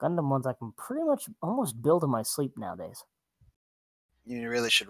Gundam ones I can pretty much almost build in my sleep nowadays. You really should.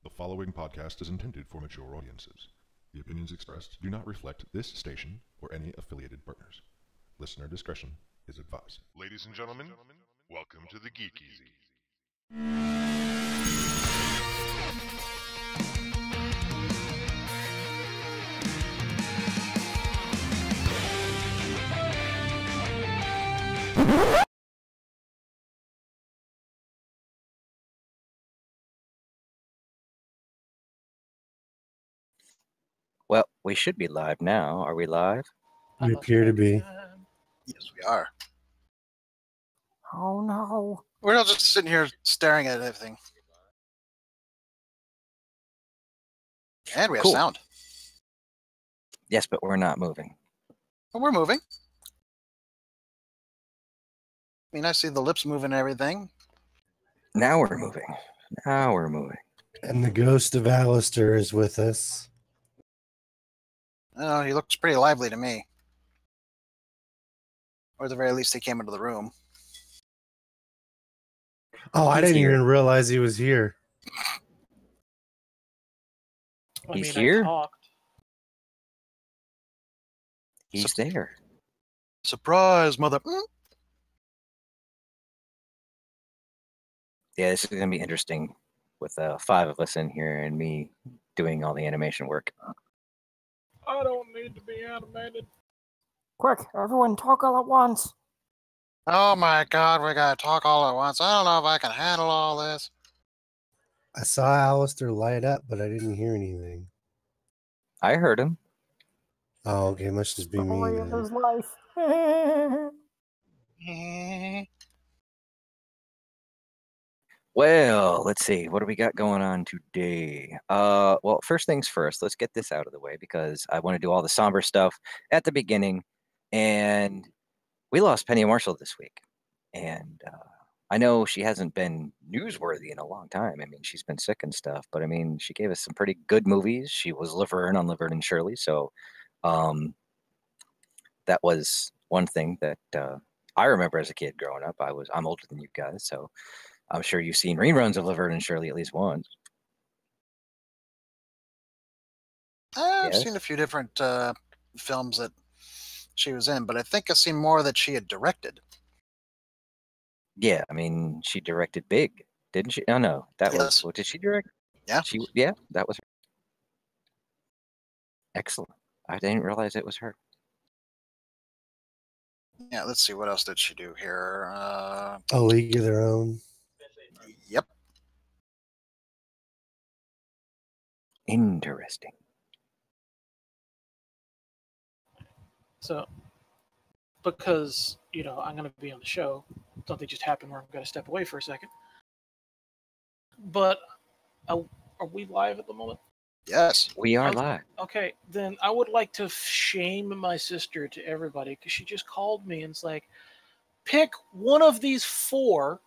The following podcast is intended for mature audiences. The opinions expressed do not reflect this station or any affiliated partners. Listener discretion is advised. Ladies and gentlemen, welcome to the Geek EZ. Well, we should be live now. Are we live? We appear to be. Yes, we are. Oh no. We're not just sitting here staring at everything. And we have Cool. sound. Yes, but we're not moving. But we're moving. I mean, I see the lips moving and everything. Now we're moving. Now we're moving. And the ghost of Alistair is with us. Oh, he looks pretty lively to me. Or at the very least, he came into the room. Oh, I He's didn't here. even realize he was here. He's here? I talked. He's there. Surprise, mother. Yeah, this is going to be interesting with 5 of us in here and me doing all the animation work. I don't need to be animated. Quick, everyone talk all at once. Oh my god, we gotta talk all at once. I don't know if I can handle all this. I saw Alistair light up, but I didn't hear anything. I heard him. Oh, okay. Must just be me Story of then. his life. Well, let's see. What do we got going on today? Well, first things first, let's get this out of the way because I want to do all the somber stuff at the beginning. And we lost Penny Marshall this week. And I know she hasn't been newsworthy in a long time. I mean, she's been sick and stuff, but I mean, she gave us some pretty good movies. She was Laverne on Laverne and Shirley. So that was one thing that I remember as a kid growing up. I'm older than you guys, so I'm sure you've seen reruns of Laverne and Shirley at least once. I've Yes? seen a few different films that she was in, but I think I've seen more that she had directed. Yeah, I mean, she directed Big, didn't she? Oh no, that was Yes. what did she direct? Yeah. Yeah, that was her. Excellent. I didn't realize it was her. Yeah, let's see. What else did she do here? A League of Their Own. Yep. Interesting. So, because, I'm going to be on the show, something just happened where I'm going to step away for a second. But are we live at the moment? Yes. We are live. Okay, then I would like to shame my sister to everybody because she just called me and it's like, pick one of these 4.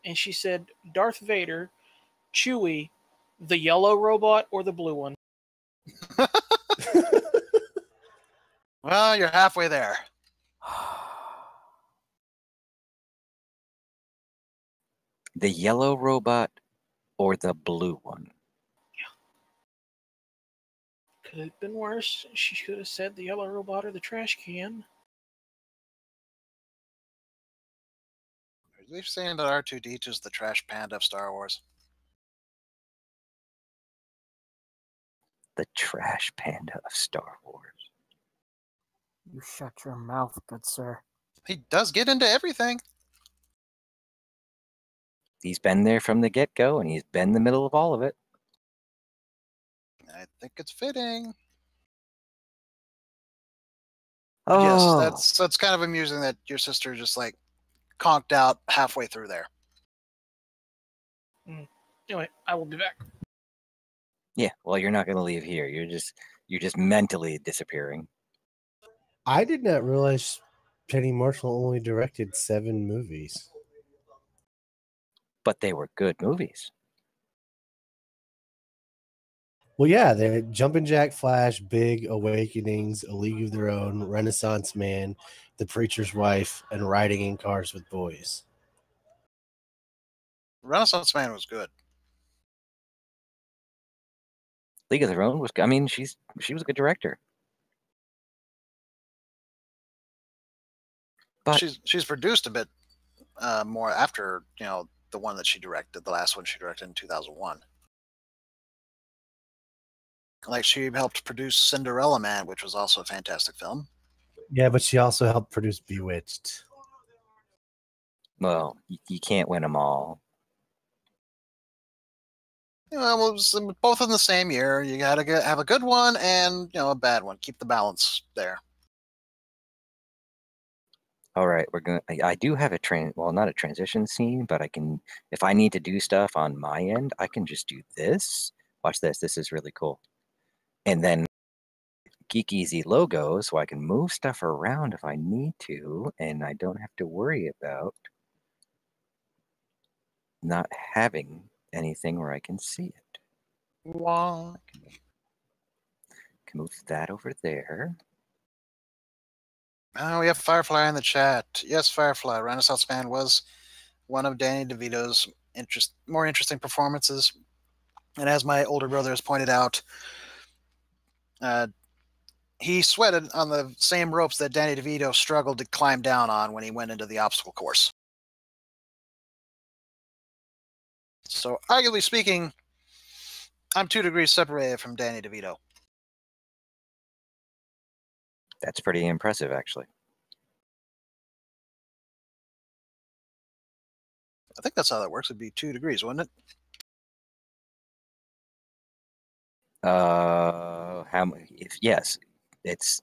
And she said Darth Vader, Chewie, the yellow robot, or the blue one. Well, you're halfway there. The yellow robot or the blue one? Could have been worse. She should have said the yellow robot or the trash can. Are you saying that R2D2 is the trash panda of Star Wars? The trash panda of Star Wars. You shut your mouth, good sir. He does get into everything. He's been there from the get-go, and he's been in the middle of all of it. I think it's fitting. Oh, Yes, that's kind of amusing that your sister just like conked out halfway through there. Anyway, I will be back. yeah. Well, you're not going to leave here. You're just mentally disappearing. I did not realize Penny Marshall only directed 7 movies. But they were good movies. Well, yeah, they're Jumpin' Jack Flash, Big, Awakenings, A League of Their Own, Renaissance Man, The Preacher's Wife, and Riding in Cars with Boys. Renaissance Man was good. League of Their Own was. I mean, she was a good director. But She's produced a bit more after the one that she directed, the last one she directed in 2001. Like she helped produce Cinderella Man, which was also a fantastic film. Yeah, but she also helped produce Bewitched. well, you can't win them all. Well, it was both in the same year. You gotta have a good one and a bad one. Keep the balance there. All right, I do have not a transition scene, but I can, if I need to do stuff on my end, I can just do this. Watch this. This is really cool. And then Geek EZ logo, so I can move stuff around if I need to, and I don't have to worry about not having anything where I can see it. Wow. Can move that over there. Oh, we have Firefly in the chat. Yes, Firefly. Renaissance Man was one of Danny DeVito's more interesting performances. And as my older brother has pointed out, he sweated on the same ropes that Danny DeVito struggled to climb down on when he went into the obstacle course. So, arguably speaking, I'm 2 degrees separated from Danny DeVito. That's pretty impressive, actually. I think that's how that works. It'd be 2 degrees, wouldn't it? Yes, it's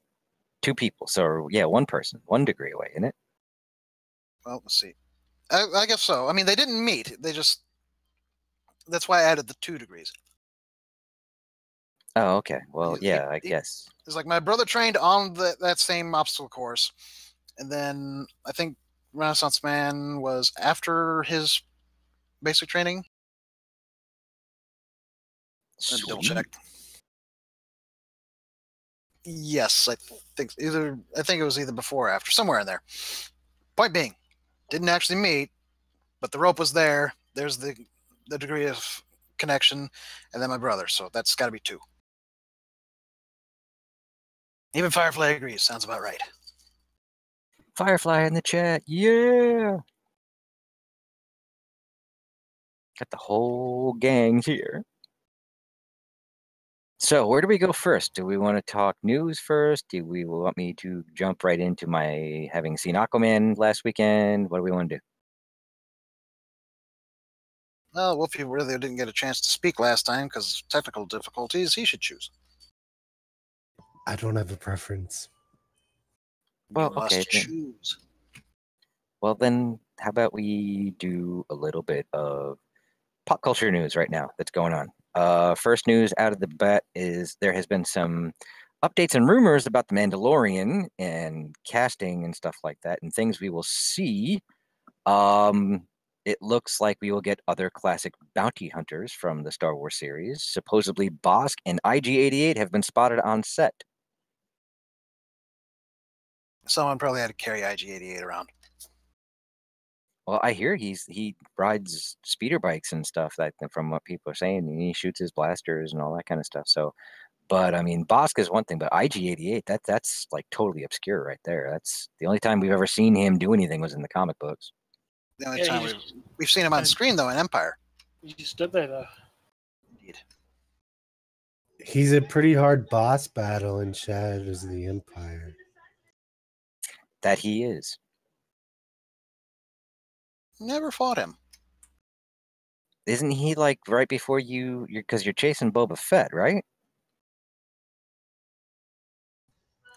2 people. So yeah, 1 person, 1 degree away, isn't it? Well, let's see. I guess so. I mean, they didn't meet. That's why I added the 2 degrees. Oh, okay. Well, yeah, I guess. It's like my brother trained on that same obstacle course, and then I think Renaissance Man was after his basic training. Double check. Yes, I think it was either before or after, somewhere in there. Point being, didn't actually meet, but the rope was there. There's the degree of connection, and then my brother. So that's got to be 2. Even Firefly agrees. Sounds about right. Firefly in the chat. Yeah. Got the whole gang here. So where do we go first? Do we want to talk news first? Do we want me to jump right into my having seen Aquaman last weekend? What do we want to do? Well, Wolfie really didn't get a chance to speak last time because of technical difficulties. He should choose. I don't have a preference. Well, You okay. must choose. Well, then how about we do a little bit of pop culture news right now that's going on. First news out of the bat is there has been some updates and rumors about The Mandalorian and casting and stuff like that and things we will see. It looks like we will get other classic bounty hunters from the Star Wars series. Supposedly Bosk and IG-88 have been spotted on set. Someone probably had to carry IG-88 around. Well, I hear he rides speeder bikes and stuff, that from what people are saying, and he shoots his blasters and all that kind of stuff. So, but I mean, Bosk is one thing, but IG-88, that's like totally obscure right there. That's the only time we've ever seen him do anything was in the comic books. The only time we've seen him on screen, though, in Empire. He just stood there, though. Indeed. He's a pretty hard boss battle in Shadows of the Empire. That he is. Never fought him. Isn't he like right before because you're chasing Boba Fett, right?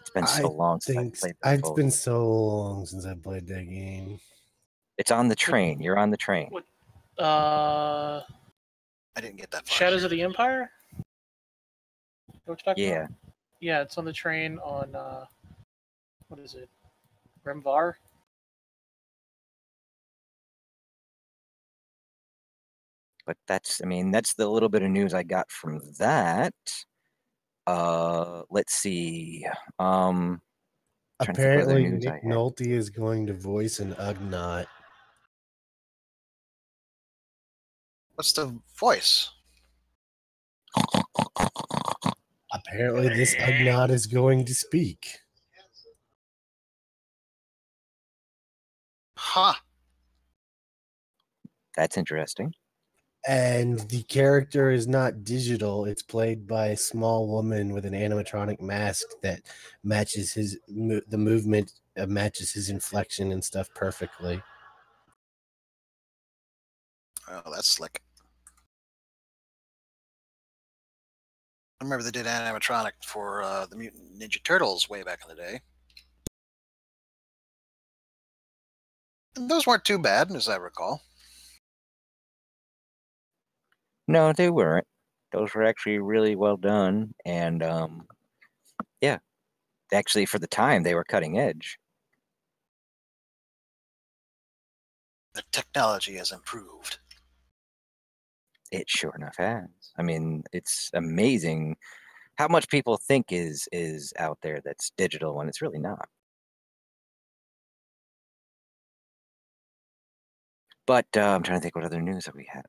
It's been so long since I played that. It's been so long since I played that game. It's on the train. You're on the train. What? I didn't get that far. Shadows of the Empire? What you talking Yeah. about? Yeah, it's on the train on what is it? Remvar? But that's the little bit of news I got from that. Let's see. Apparently, Nick Nolte is going to voice an Ugnaught. What's the voice? Apparently, this Ugnaught is going to speak. Huh. That's interesting. And the character is not digital. It's played by a small woman with an animatronic mask that matches the movement, matches his inflection and stuff perfectly. Oh, that's slick. I remember they did animatronic for the Mutant Ninja Turtles way back in the day. And those weren't too bad, as I recall. No, they weren't. Those were actually really well done. And yeah, actually for the time, they were cutting edge. The technology has improved. It sure enough has. I mean, it's amazing how much people think is out there that's digital when it's really not. But I'm trying to think what other news that we had.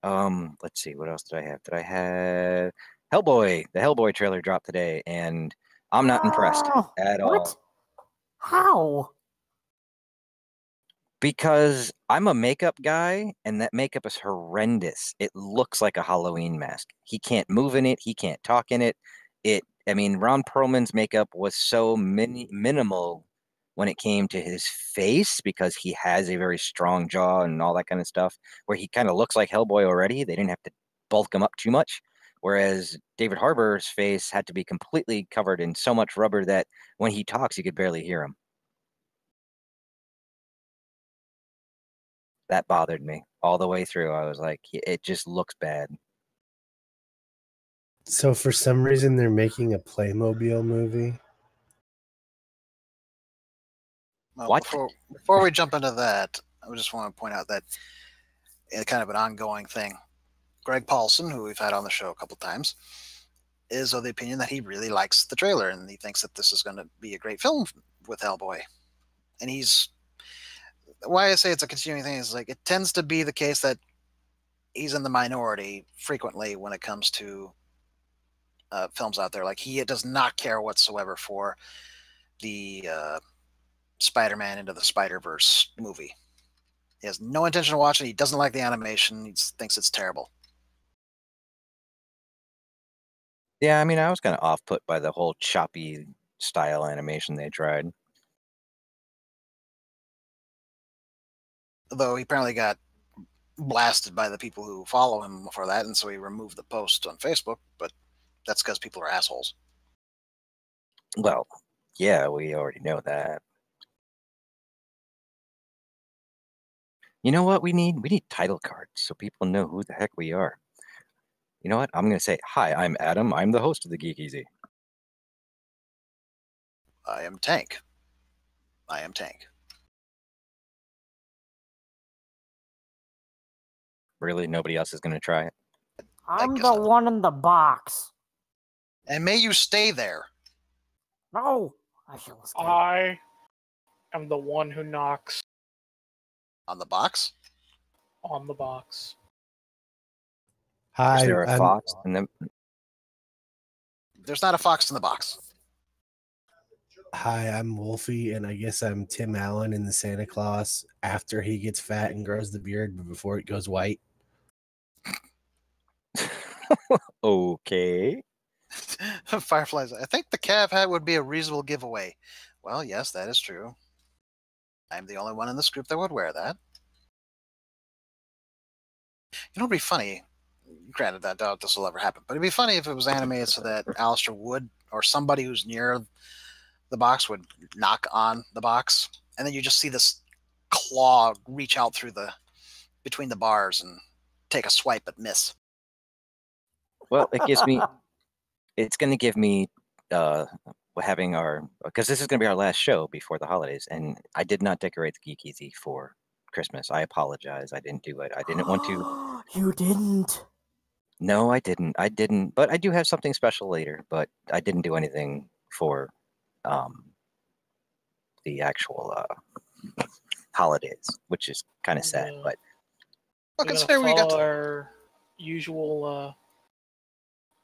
Let's see, what else did I have? Did I have Hellboy? The Hellboy trailer dropped today, and I'm not impressed at all. How? Because I'm a makeup guy, and that makeup is horrendous. It looks like a Halloween mask. He can't move in it. He can't talk in it. Ron Perlman's makeup was so minimal when it came to his face because he has a very strong jaw and all that kind of stuff, where he kind of looks like Hellboy already. They didn't have to bulk him up too much. Whereas David Harbour's face had to be completely covered in so much rubber that when he talks, you could barely hear him. That bothered me all the way through. I was like, it just looks bad. So for some reason, they're making a Playmobil movie. Well, what? Before we jump into that, I just want to point out that it's kind of an ongoing thing. Greg Paulson, who we've had on the show a couple times, is of the opinion that he really likes the trailer and he thinks that this is going to be a great film with Hellboy. And he's why I say it's a continuing thing is like it tends to be the case that he's in the minority frequently when it comes to films out there. Like he does not care whatsoever for the Spider-Man Into the Spider-Verse movie. He has no intention of watching it. He doesn't like the animation. He thinks it's terrible. Yeah, I mean, I was kind of off put by the whole choppy style animation they tried. Though he apparently got blasted by the people who follow him for that, and so he removed the post on Facebook, but that's because people are assholes. Well, yeah, we already know that. You know what we need? We need title cards so people know who the heck we are. You know what? I'm going to say, hi, I'm Adam. I'm the host of the Geek EZ. I am Tank. I am Tank. Really? Nobody else is going to try it? I'm guess the not. one in the box. And may you stay there. No, I shall escape. I am the one who knocks On the box? on the box. Hi, Is there a I'm, fox? And then There's not a fox in the box. hi, I'm Wolfie, and I guess I'm Tim Allen in the Santa Claus after he gets fat and grows the beard, but before it goes white. okay. Fireflies. I think the Cav hat would be a reasonable giveaway. Well, yes, that is true. I'm the only one in this group that would wear that. You know, it'd be funny. Granted, I doubt this will ever happen, but it'd be funny if it was animated so that Alistair would, or somebody who's near the box would knock on the box, and then you just see this claw reach out through between the bars and take a swipe but miss. Well, it gives me, it's going to give me having our, because this is going to be our last show before the holidays, and I did not decorate the Geek EZ for Christmas. I apologize. I didn't do it. I didn't want to. You didn't. No, I didn't. I didn't. But I do have something special later. But I didn't do anything for the actual holidays, which is kind of sad. But Well, We're gonna consider we got follow to, our usual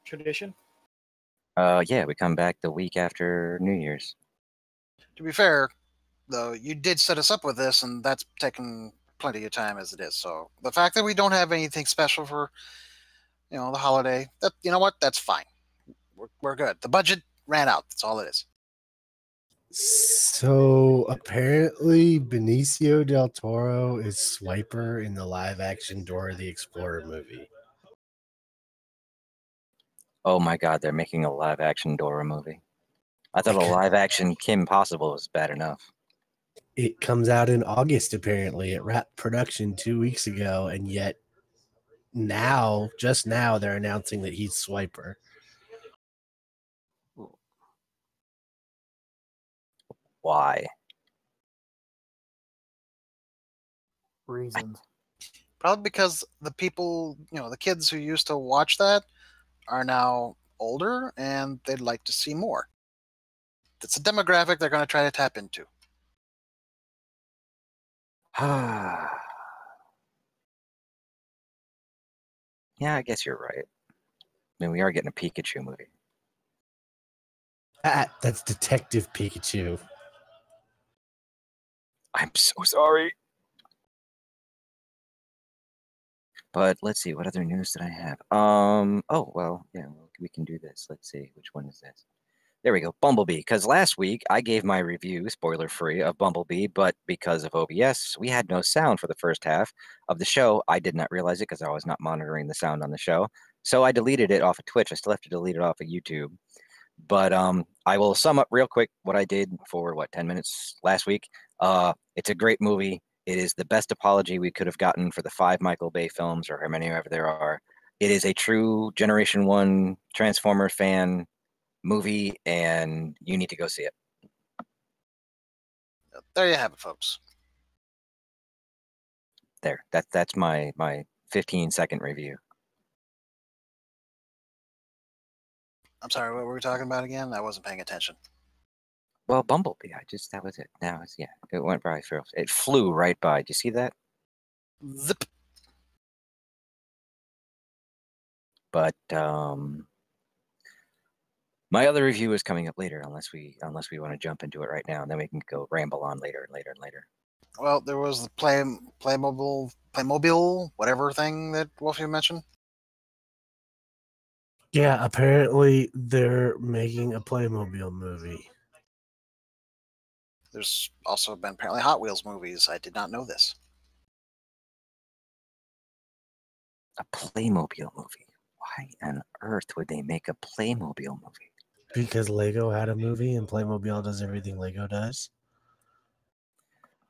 tradition. yeah, we come back the week after New Year's. to be fair, though, you did set us up with this, and that's taken plenty of time as it is. So the fact that we don't have anything special for, the holiday, that you know what, that's fine. We're good. The budget ran out. That's all it is. So apparently, Benicio del Toro is Swiper in the live-action Dora the Explorer movie. Oh my God, they're making a live-action Dora movie. I thought a live-action Kim Possible was bad enough. It comes out in August, apparently. It wrapped production 2 weeks ago, and yet just now, they're announcing that he's Swiper. Why? Reasons. Probably because the people, the kids who used to watch that are now older and they'd like to see more. It's a demographic they're going to try to tap into. Yeah, I guess you're right. I mean, we are getting a Pikachu movie. That's Detective Pikachu. I'm so sorry. But let's see, what other news did I have? Oh, well, yeah, we can do this. Let's see, which one is this? There we go, Bumblebee. Because last week I gave my review, spoiler-free, of Bumblebee, but because of OBS, we had no sound for the first half of the show. I did not realize it because I was not monitoring the sound on the show. So I deleted it off of Twitch. I still have to delete it off of YouTube. But I will sum up real quick what I did for, 10 minutes last week. It's a great movie. It is the best apology we could have gotten for the 5 Michael Bay films, or how many ever there are. It is a true Generation 1 Transformer fan movie, and you need to go see it. There you have it, folks. There, that's my 15-second review. I'm sorry, what were we talking about again? I wasn't paying attention. Well, Bumblebee. That was it. Now it's it went by. It flew right by. Did you see that? Zip. But my other review is coming up later, unless we want to jump into it right now, and then we can go ramble on later and later and later. Well, there was the Playmobil, whatever thing that Wolfie mentioned. Yeah, apparently they're making a Playmobil movie. There's also been apparently Hot Wheels movies. I did not know this. A Playmobil movie. Why on earth would they make a Playmobil movie? Because Lego had a movie and Playmobil does everything Lego does.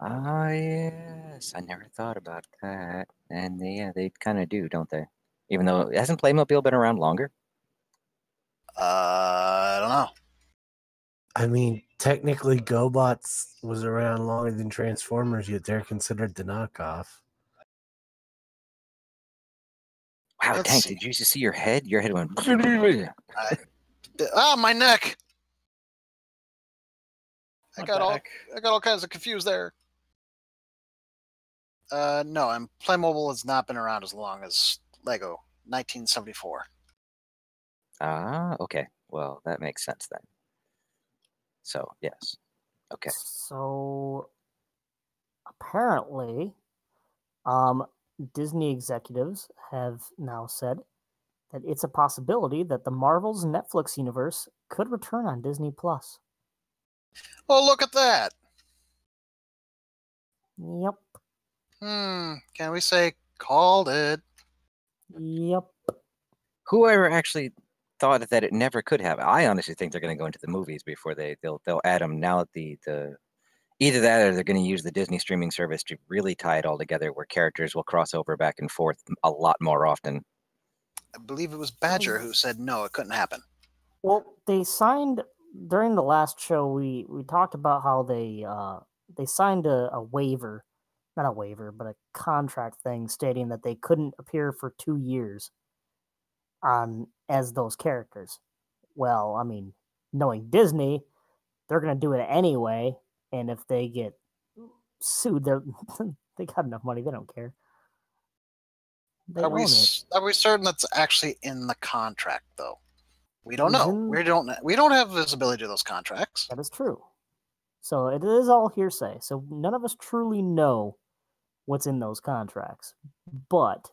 Ah, yes. I never thought about that. And they kind of do, don't they? Even though, hasn't Playmobil been around longer? I don't know. I mean, technically GoBots was around longer than Transformers, yet they're considered the knockoff. Wow, Let's Tank, see. did you just see your head? Your head went... My neck! I My got back. all kinds of confused there. No, and Playmobil has not been around as long as Lego. 1974. Ah, okay. Well, that makes sense then. So, yes. Okay. So apparently, Disney executives have now said that it's a possibility that the Marvel's Netflix universe could return on Disney Plus. Oh, look at that! Yep. Can we say called it? Yep. Whoever actually thought that it never could happen? I honestly think they're going to go into the movies before they'll add them now. Either that or they're going to use the Disney streaming service to really tie it all together, where characters will cross over back and forth a lot more often. I believe it was Badger who said no, it couldn't happen. Well, they signed during the last show. We talked about how they signed a waiver, not a waiver, but a contract thing stating that they couldn't appear for 2 years as those characters. Well, I mean, knowing Disney, they're gonna do it anyway, and if they get sued, they got enough money. They don't care. They Are we own it. are we certain that's actually in the contract though? We don't It is know. We don't have visibility to those contracts. That is true. So it is all hearsay. So none of us truly know what's in those contracts. But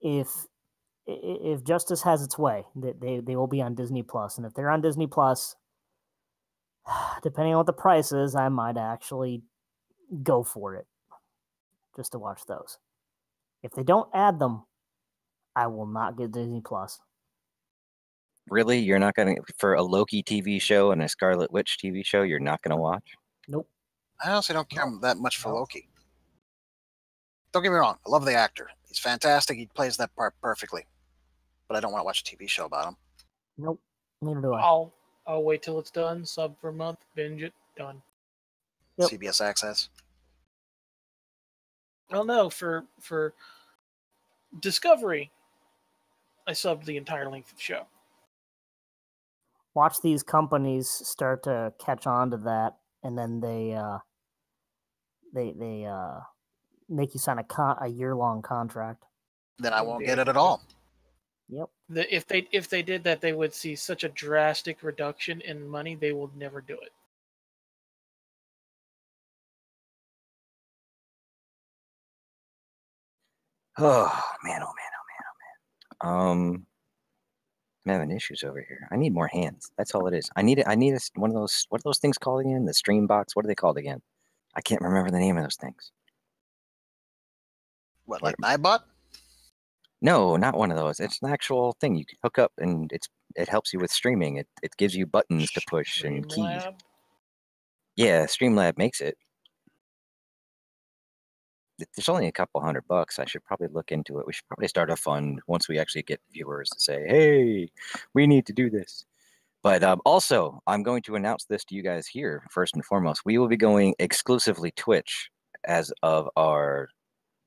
if justice has its way, they will be on Disney Plus, and if they're on Disney Plus, depending on what the price is, I might actually go for it just to watch those. If they don't add them, I will not get Disney Plus. Really? You're not going to, for a Loki TV show and a Scarlet Witch TV show, you're not going to watch? Nope. I honestly don't care that much for Loki. Don't get me wrong, I love the actor. He's fantastic. He plays that part perfectly. But I don't want to watch a TV show about him. Nope. Neither do I. I'll wait till it's done. Sub for a month. Binge it. Done. Yep. CBS Access. Well, no, for Discovery, I subbed the entire length of the show. Watch these companies start to catch on to that, and then they make you sign a year-long contract. Then I won't get it at all. Yep. If they did that, they would see such a drastic reduction in money. They will never do it. Oh man! I'm having issues over here. I need more hands. That's all it is. I need one of those. What are those things called again? The stream box. What are they called again? I can't remember the name of those things. What, like Nightbot? No, not one of those. It's an actual thing you can hook up, and it helps you with streaming. It gives you buttons to push and keys. Streamlab? Yeah, Streamlab makes it. There's only a couple $100. I should probably look into it. We should probably start a fund once we actually get viewers to say, hey, we need to do this. But also, I'm going to announce this to you guys here, first and foremost. We will be going exclusively Twitch as of our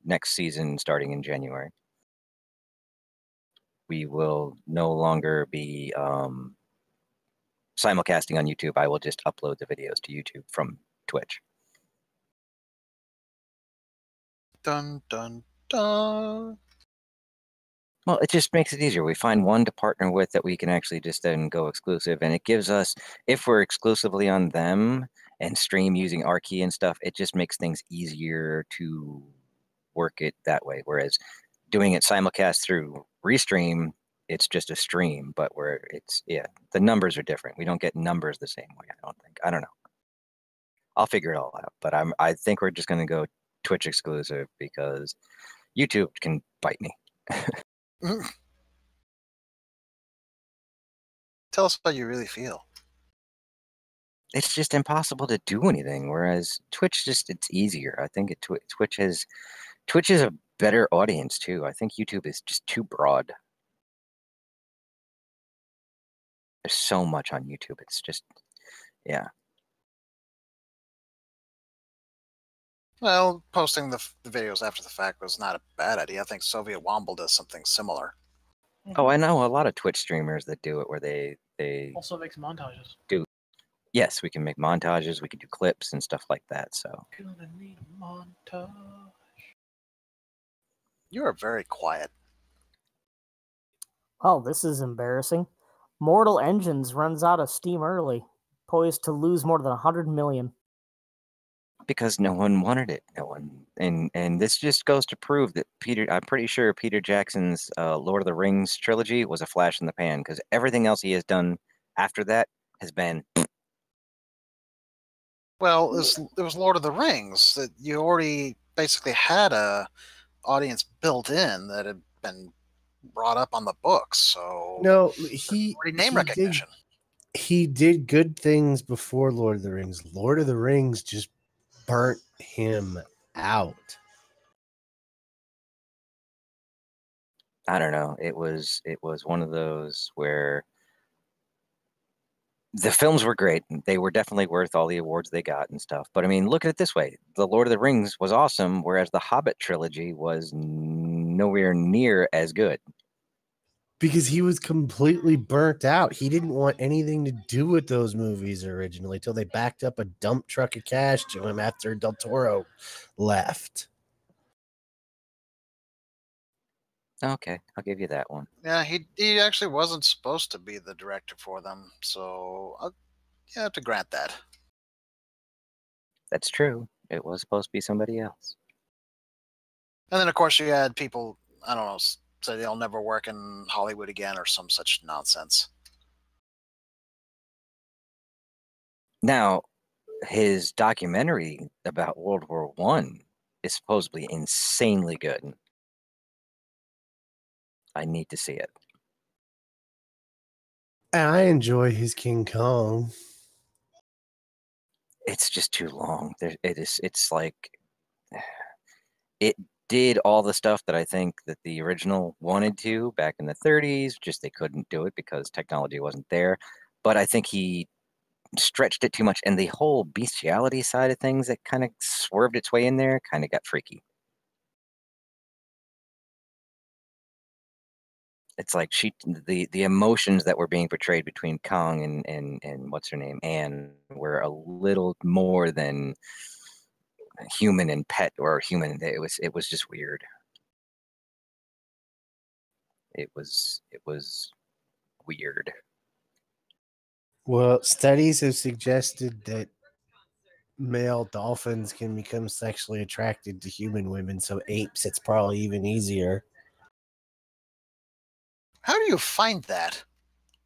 next season starting in January. We will no longer be simulcasting on YouTube, I will just upload the videos to YouTube from Twitch. Dun, dun, dun. Well, it just makes it easier. We find one to partner with that we can actually just then go exclusive. And it gives us, if we're exclusively on them and stream using our key and stuff, it just makes things easier to work it that way. Whereas doing it simulcast through Restream, it's just a stream, but where it's, yeah, the numbers are different. We don't get numbers the same way, I don't think. I don't know. I'll figure it all out. But I think we're just going to go Twitch exclusive because YouTube can bite me. Tell us how you really feel. It's just impossible to do anything. Whereas Twitch it's easier. I think Twitch is a better audience too. I think YouTube is just too broad. There's so much on YouTube. It's just, yeah. Well, posting the videos after the fact was not a bad idea. I think Soviet Womble does something similar. Oh, I know a lot of Twitch streamers that do it where they also makes montages. Yes, we can make montages, we can do clips and stuff like that. So Gonna need a montage. You are very quiet. Oh, this is embarrassing. Mortal Engines runs out of steam early, poised to lose more than 100 million. because no one wanted it, no one, and this just goes to prove that I'm pretty sure Peter Jackson's Lord of the Rings trilogy was a flash in the pan, because everything else he has done after that has been. Well, it was Lord of the Rings that you already basically had a audience built in that had been brought up on the books. So No, already name recognition. He did good things before Lord of the Rings. Lord of the Rings just burnt him out. I don't know. It was one of those where the films were great. They were definitely worth all the awards they got and stuff. But I mean, look at it this way. The Lord of the Rings was awesome, whereas the Hobbit trilogy was nowhere near as good. Because he was completely burnt out. He didn't want anything to do with those movies originally till they backed up a dump truck of cash to him after Del Toro left. Okay, I'll give you that one. Yeah, he actually wasn't supposed to be the director for them, so you have to grant that. That's true. It was supposed to be somebody else. And then, of course, you had people, I don't know, say they'll never work in Hollywood again or some such nonsense. Now, his documentary about World War I is supposedly insanely good. I need to see it. And I enjoy his King Kong. It's just too long. It's like it did all the stuff that I think that the original wanted to back in the 30s, just they couldn't do it because technology wasn't there. But I think he stretched it too much, and the whole bestiality side of things that kind of swerved its way in there kind of got freaky. It's like the emotions that were being portrayed between Kong and what's her name, Anne, were a little more than human and pet or human. It was just weird. It was weird. Well, studies have suggested that male dolphins can become sexually attracted to human women, so apes, it's probably even easier. How do you find that?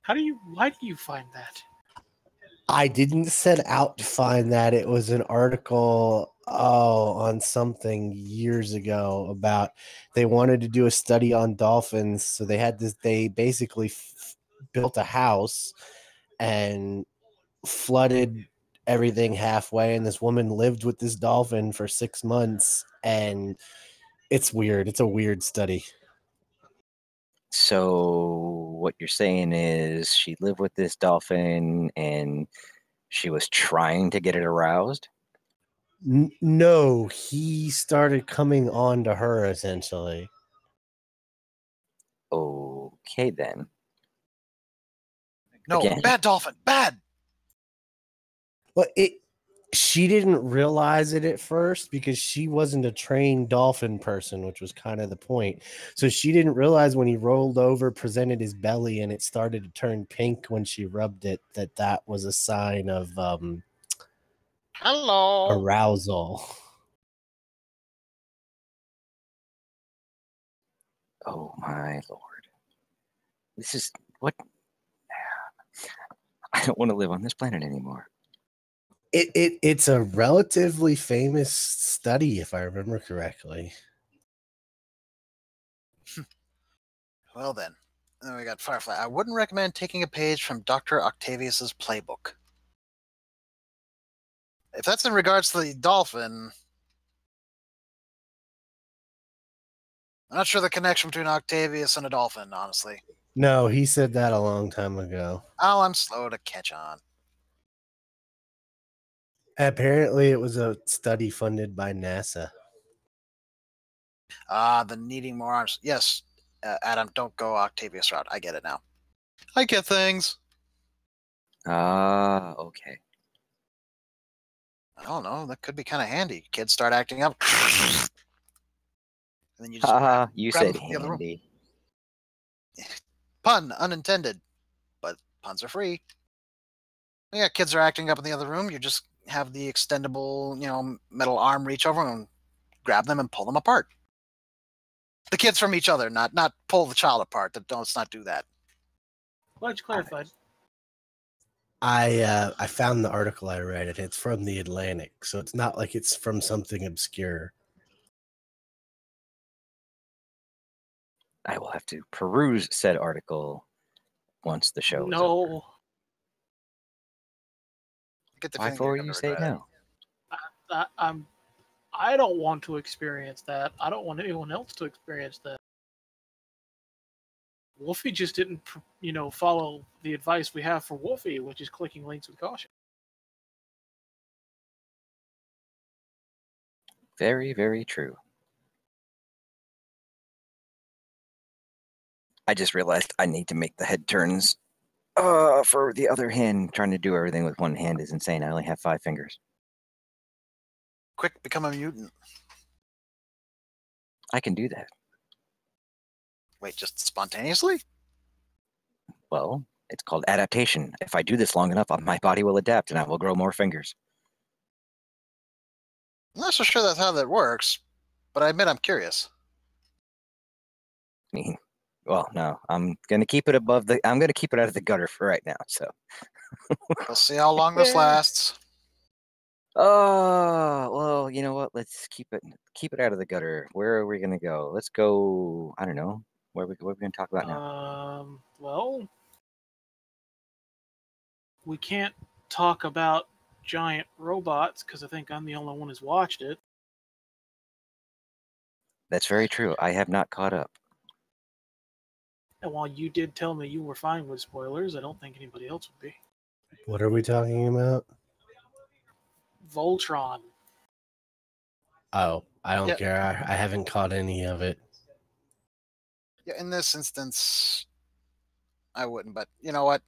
Why do you find that? I didn't set out to find that. It was an article on something years ago about they wanted to do a study on dolphins. So they basically built a house and flooded everything halfway. And this woman lived with this dolphin for 6 months. And it's weird. It's a weird study. So what you're saying is she lived with this dolphin and she was trying to get it aroused? No, he started coming on to her essentially. Okay, then. No, Again. bad dolphin, bad. Well, she didn't realize it at first because she wasn't a trained dolphin person, which was kind of the point. So she didn't realize when he rolled over, presented his belly, and it started to turn pink when she rubbed it, that was a sign of Hello. arousal. Oh my lord. This is what I don't want to live on this planet anymore. It's a relatively famous study, if I remember correctly. Well then we got Firefly. I wouldn't recommend taking a page from Dr. Octavius's playbook. If that's in regards to the dolphin, I'm not sure the connection between Octavius and a dolphin, honestly. No, he said that a long time ago. Oh, I'm slow to catch on. Apparently, it was a study funded by NASA. The needing more arms. Yes, Adam, don't go Octavius route. I get it now. I get things. Okay. I don't know. That could be kind of handy. Kids start acting up. And then you just You grab said them from the other room. handy. Pun unintended, but puns are free. Yeah, kids are acting up in the other room. You just have the extendable, metal arm reach over and grab them and pull them apart. The kids from each other, not pull the child apart. Let's not do that. Glad you clarified. I found the article I read it. It's from the Atlantic, so it's not like it's from something obscure. I will have to peruse said article once the show is over. No. Why for you say no? I don't want to experience that. I don't want anyone else to experience that. Wolfie just didn't, follow the advice we have for Wolfie, which is clicking links with caution. Very, very true. I just realized I need to make the head turns for the other hand. Trying to do everything with one hand is insane. I only have 5 fingers. Quick, become a mutant. I can do that. Wait, just spontaneously? Well, it's called adaptation. If I do this long enough, my body will adapt and I will grow more fingers. I'm not so sure that's how that works, but I admit I'm curious. I mean, well, no, I'm gonna keep it above the. I'm gonna keep it out of the gutter for right now. So We'll see how long this lasts. oh well, you know what? Let's keep it out of the gutter. Where are we gonna go? Let's go. I don't know. What are we gonna talk about now? Well, we can't talk about giant robots because I think I'm the only one who's watched it. That's very true. I have not caught up. And while you did tell me you were fine with spoilers, I don't think anybody else would be. What are we talking about? Voltron. Oh, I don't care. I haven't caught any of it. Yeah, in this instance, I wouldn't, but you know what?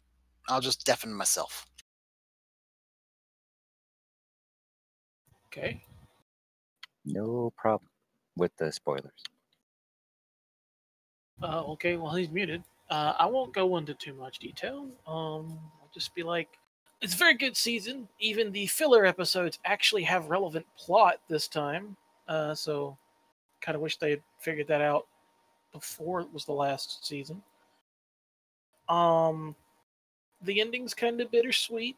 I'll just deafen myself. Okay. No problem with the spoilers. Okay, well, he's muted. I won't go into too much detail. I'll just be like, it's a very good season. Even the filler episodes actually have relevant plot this time. So kind of wish they had figured that out before it was the last season. The ending's kind of bittersweet.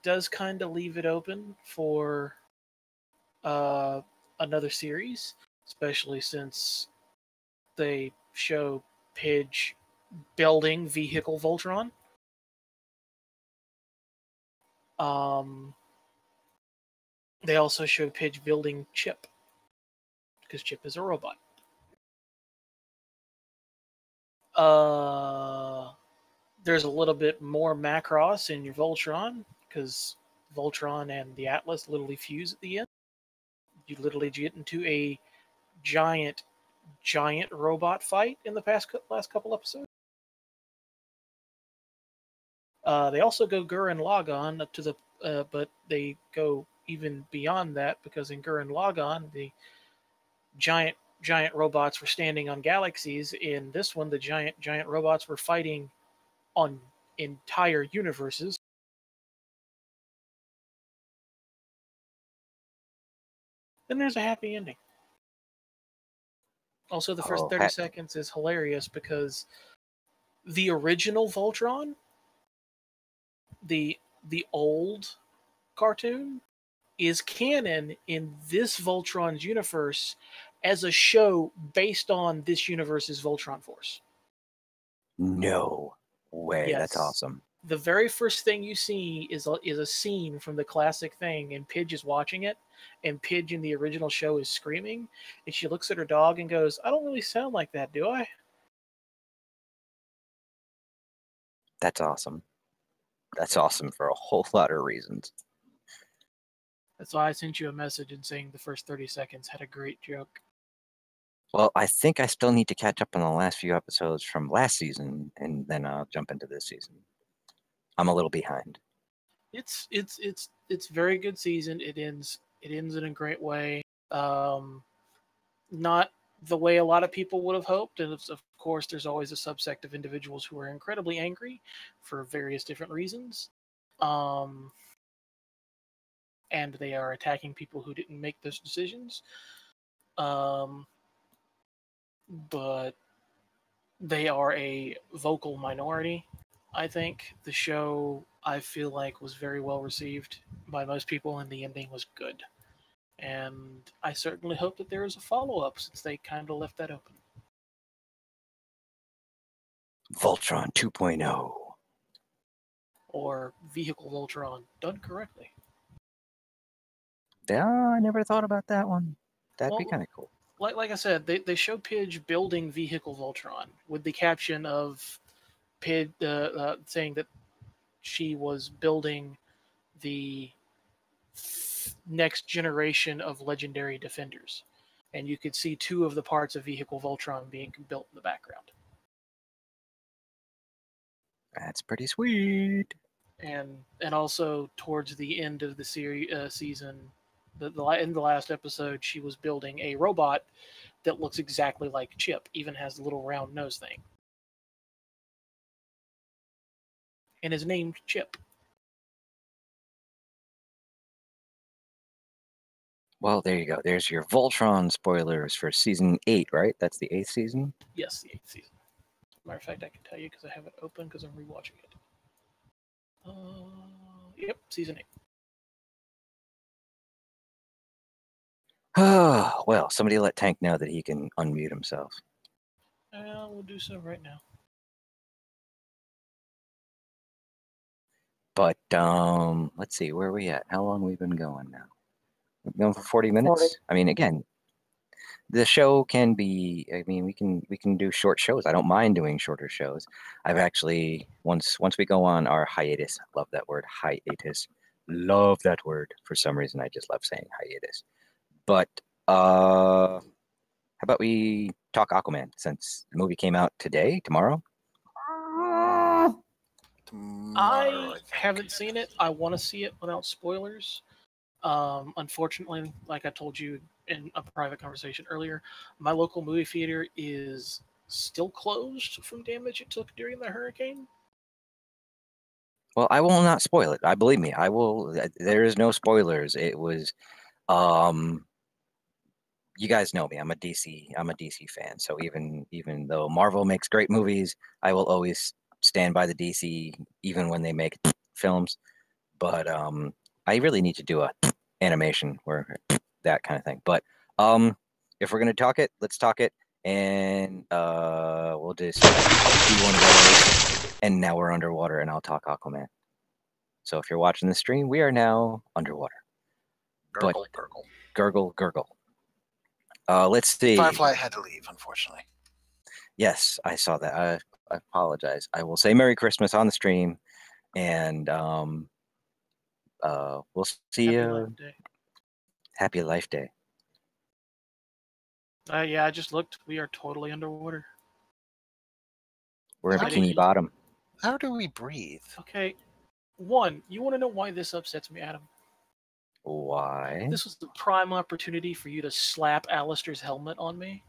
Does kind of leave it open for another series, especially since they show Pidge building vehicle Voltron. They also show Pidge building Chip, because Chip is a robot. There's a little bit more Macross in your Voltron, because Voltron and the Atlas literally fuse at the end. You literally get into a giant robot fight in the last couple episodes. They also go Gurren Lagann up to the but they go even beyond that because in Gurren Lagann, the giant robots were standing on galaxies. In this one, the giant robots were fighting on entire universes. Then there's a happy ending. Also, the first 30 seconds is hilarious because the original Voltron, the old cartoon, is canon in this Voltron's universe as a show based on this universe's Voltron Force. No way. Yes. That's awesome. The very first thing you see is a scene from the classic thing, and Pidge is watching it, and Pidge in the original show is screaming, and she looks at her dog and goes, "I don't really sound like that, do I?" That's awesome. That's awesome for a whole lot of reasons. That's why I sent you a message and saying the first 30 seconds had a great joke. Well, I think I still need to catch up on the last few episodes from last season, and then I'll jump into this season. I'm a little behind. It's very good season. It ends in a great way. Not the way a lot of people would have hoped, and of course, there's always a subsect of individuals who are incredibly angry for various different reasons. And they are attacking people who didn't make those decisions. But they are a vocal minority. I think the show, I feel like, was very well received by most people, and the ending was good. And I certainly hope that there is a follow-up, since they kind of left that open. Voltron 2.0. Or Vehicle Voltron, done correctly. Yeah, I never thought about that one. That'd be kind of cool. Like I said, they show Pidge building Vehicle Voltron with the caption of Pidge saying that she was building the next generation of legendary defenders. And you could see two of the parts of Vehicle Voltron being built in the background. That's pretty sweet. And also towards the end of the season, in the last episode, she was building a robot that looks exactly like Chip, even has the little round nose thing, and is named Chip. Well, there you go. There's your Voltron spoilers for season 8, right? That's the 8th season? Yes, the 8th season. Matter of fact, I can tell you because I have it open because I'm rewatching it. Yep, season 8. Oh, well, somebody let Tank know that he can unmute himself. We'll do so right now. But let's see, where are we at? How long have we been going now? We've been going for 40 minutes. 40. I mean, again, the show can be. I mean, we can do short shows. I don't mind doing shorter shows. I've actually once we go on our hiatus. Love that word, hiatus. Love that word. For some reason, I just love saying hiatus. But how about we talk Aquaman, since the movie came out tomorrow? I haven't seen it. I want to see it without spoilers. Unfortunately, like I told you in a private conversation earlier, my local movie theater is still closed from damage it took during the hurricane. Well, I will not spoil it. I believe me. I will. There is no spoilers. It was, you guys know me. I'm a DC fan. So even though Marvel makes great movies, I will always stand by the DC, even when they make films. But I really need to do a animation where that kind of thing. But if we're gonna talk it, let's talk it, and we'll just do one of those. And now we're underwater, and I'll talk Aquaman. So if you're watching the stream, we are now underwater. Gurgle, but, gurgle. Gurgle. Let's see. Firefly had to leave, unfortunately. Yes, I saw that. I apologize. I will say Merry Christmas on the stream, and we'll see you. Happy Life Day. Yeah, I just looked. We are totally underwater. We're in Bikini Bottom. How do we breathe? Okay, One, you want to know why this upsets me, Adam? Why? This was the prime opportunity for you to slap Alistair's helmet on me.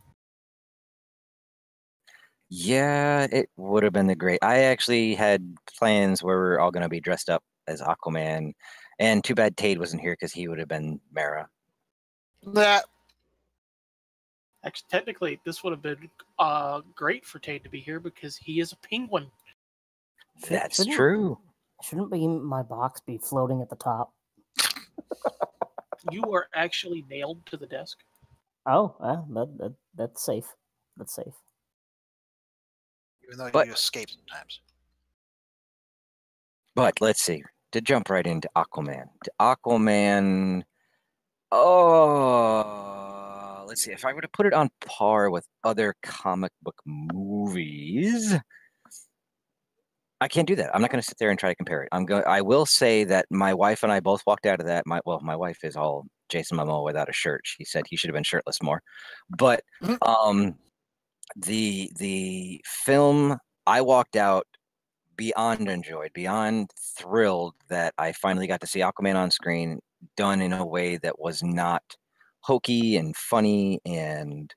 Yeah, it would have been the great. I actually had plans where we're all going to be dressed up as Aquaman, and too bad Tade wasn't here because he would have been Mara. That Actually, technically, this would have been great for Tate to be here because he is a penguin. That's Shouldn't- true. Shouldn't be my box be floating at the top? You are actually nailed to the desk. Oh, that's safe. That's safe. even though But- you escape sometimes. But let's see. To jump right into Aquaman. Oh, let's see. If I were to put it on par with other comic book movies, I can't do that. I'm not going to sit there and try to compare it. I will say that my wife and I both walked out of that. My wife is all Jason Momoa without a shirt. She said he should have been shirtless more. But the film, I walked out beyond enjoyed, beyond thrilled that I finally got to see Aquaman on screen, done in a way that was not hokey and funny, and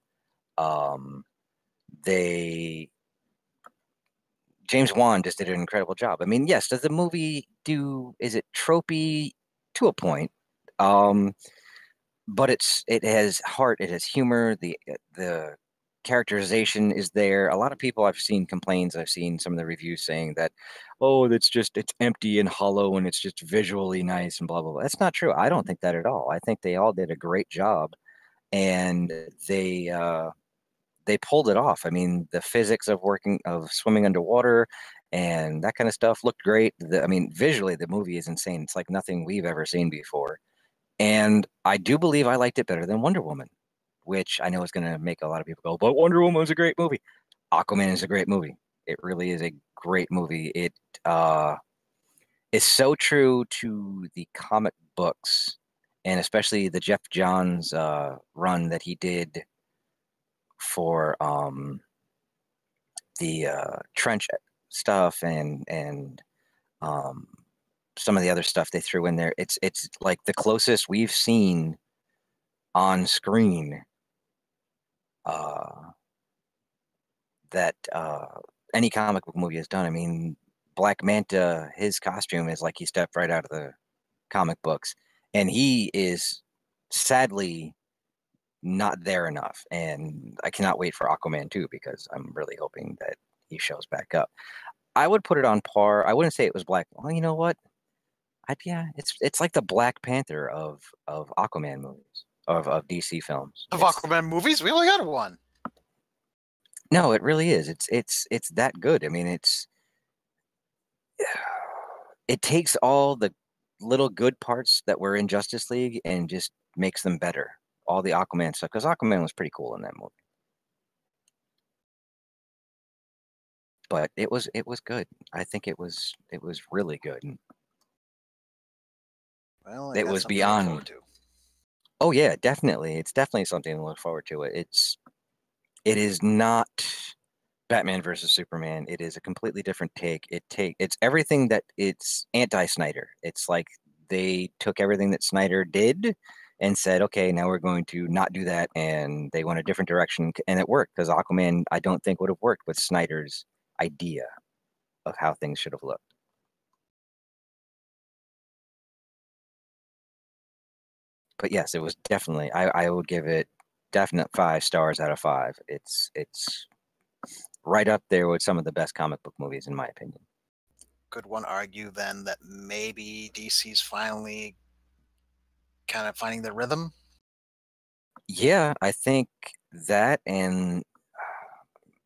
James Wan just did an incredible job. I mean, yes, does the movie is it tropey to a point? But it has heart, it has humor, the characterization is there. A lot of people I've seen complaints, I've seen some of the reviews saying that, oh, it's empty and hollow and it's just visually nice and blah blah blah. That's not true. I don't think that at all. I think they all did a great job, and they pulled it off. I mean, the physics of swimming underwater and that kind of stuff looked great. I mean, visually, the movie is insane. It's like nothing we've ever seen before. And I do believe I liked it better than Wonder Woman, which I know is going to make a lot of people go, but Wonder Woman was a great movie. Aquaman is a great movie. It really is a great movie. It is so true to the comic books, and especially the Jeff Johns run that he did for the trench stuff and some of the other stuff they threw in there. It's like the closest we've seen on screen that any comic book movie has done. I mean, Black Manta, his costume is like he stepped right out of the comic books, and he is sadly not there enough. And I cannot wait for Aquaman 2 because I'm really hoping that he shows back up. I would put it on par. I wouldn't say it was Black. Well, you know what? Yeah, it's like the Black Panther of Aquaman movies of DC films. Of Aquaman movies, we only got one. No, it really is. It's that good. I mean, it takes all the little good parts that were in Justice League and just makes them better. All the Aquaman stuff, because Aquaman was pretty cool in that movie. But it was good. I think it was really good. Well, It that's was something to look beyond. forward to. Oh yeah, definitely. It's definitely something to look forward to. It is not Batman versus Superman. It is a completely different take. It's everything that it's anti-Snyder. It's like they took everything that Snyder did and said, okay, now we're going to not do that, and they went a different direction, and it worked because Aquaman, I don't think would have worked with Snyder's idea of how things should have looked. But yes, it was definitely. I would give it definite 5 stars out of 5. It's right up there with some of the best comic book movies, in my opinion. Could one argue then that maybe DC's finally kind of finding their rhythm? Yeah, I think that, and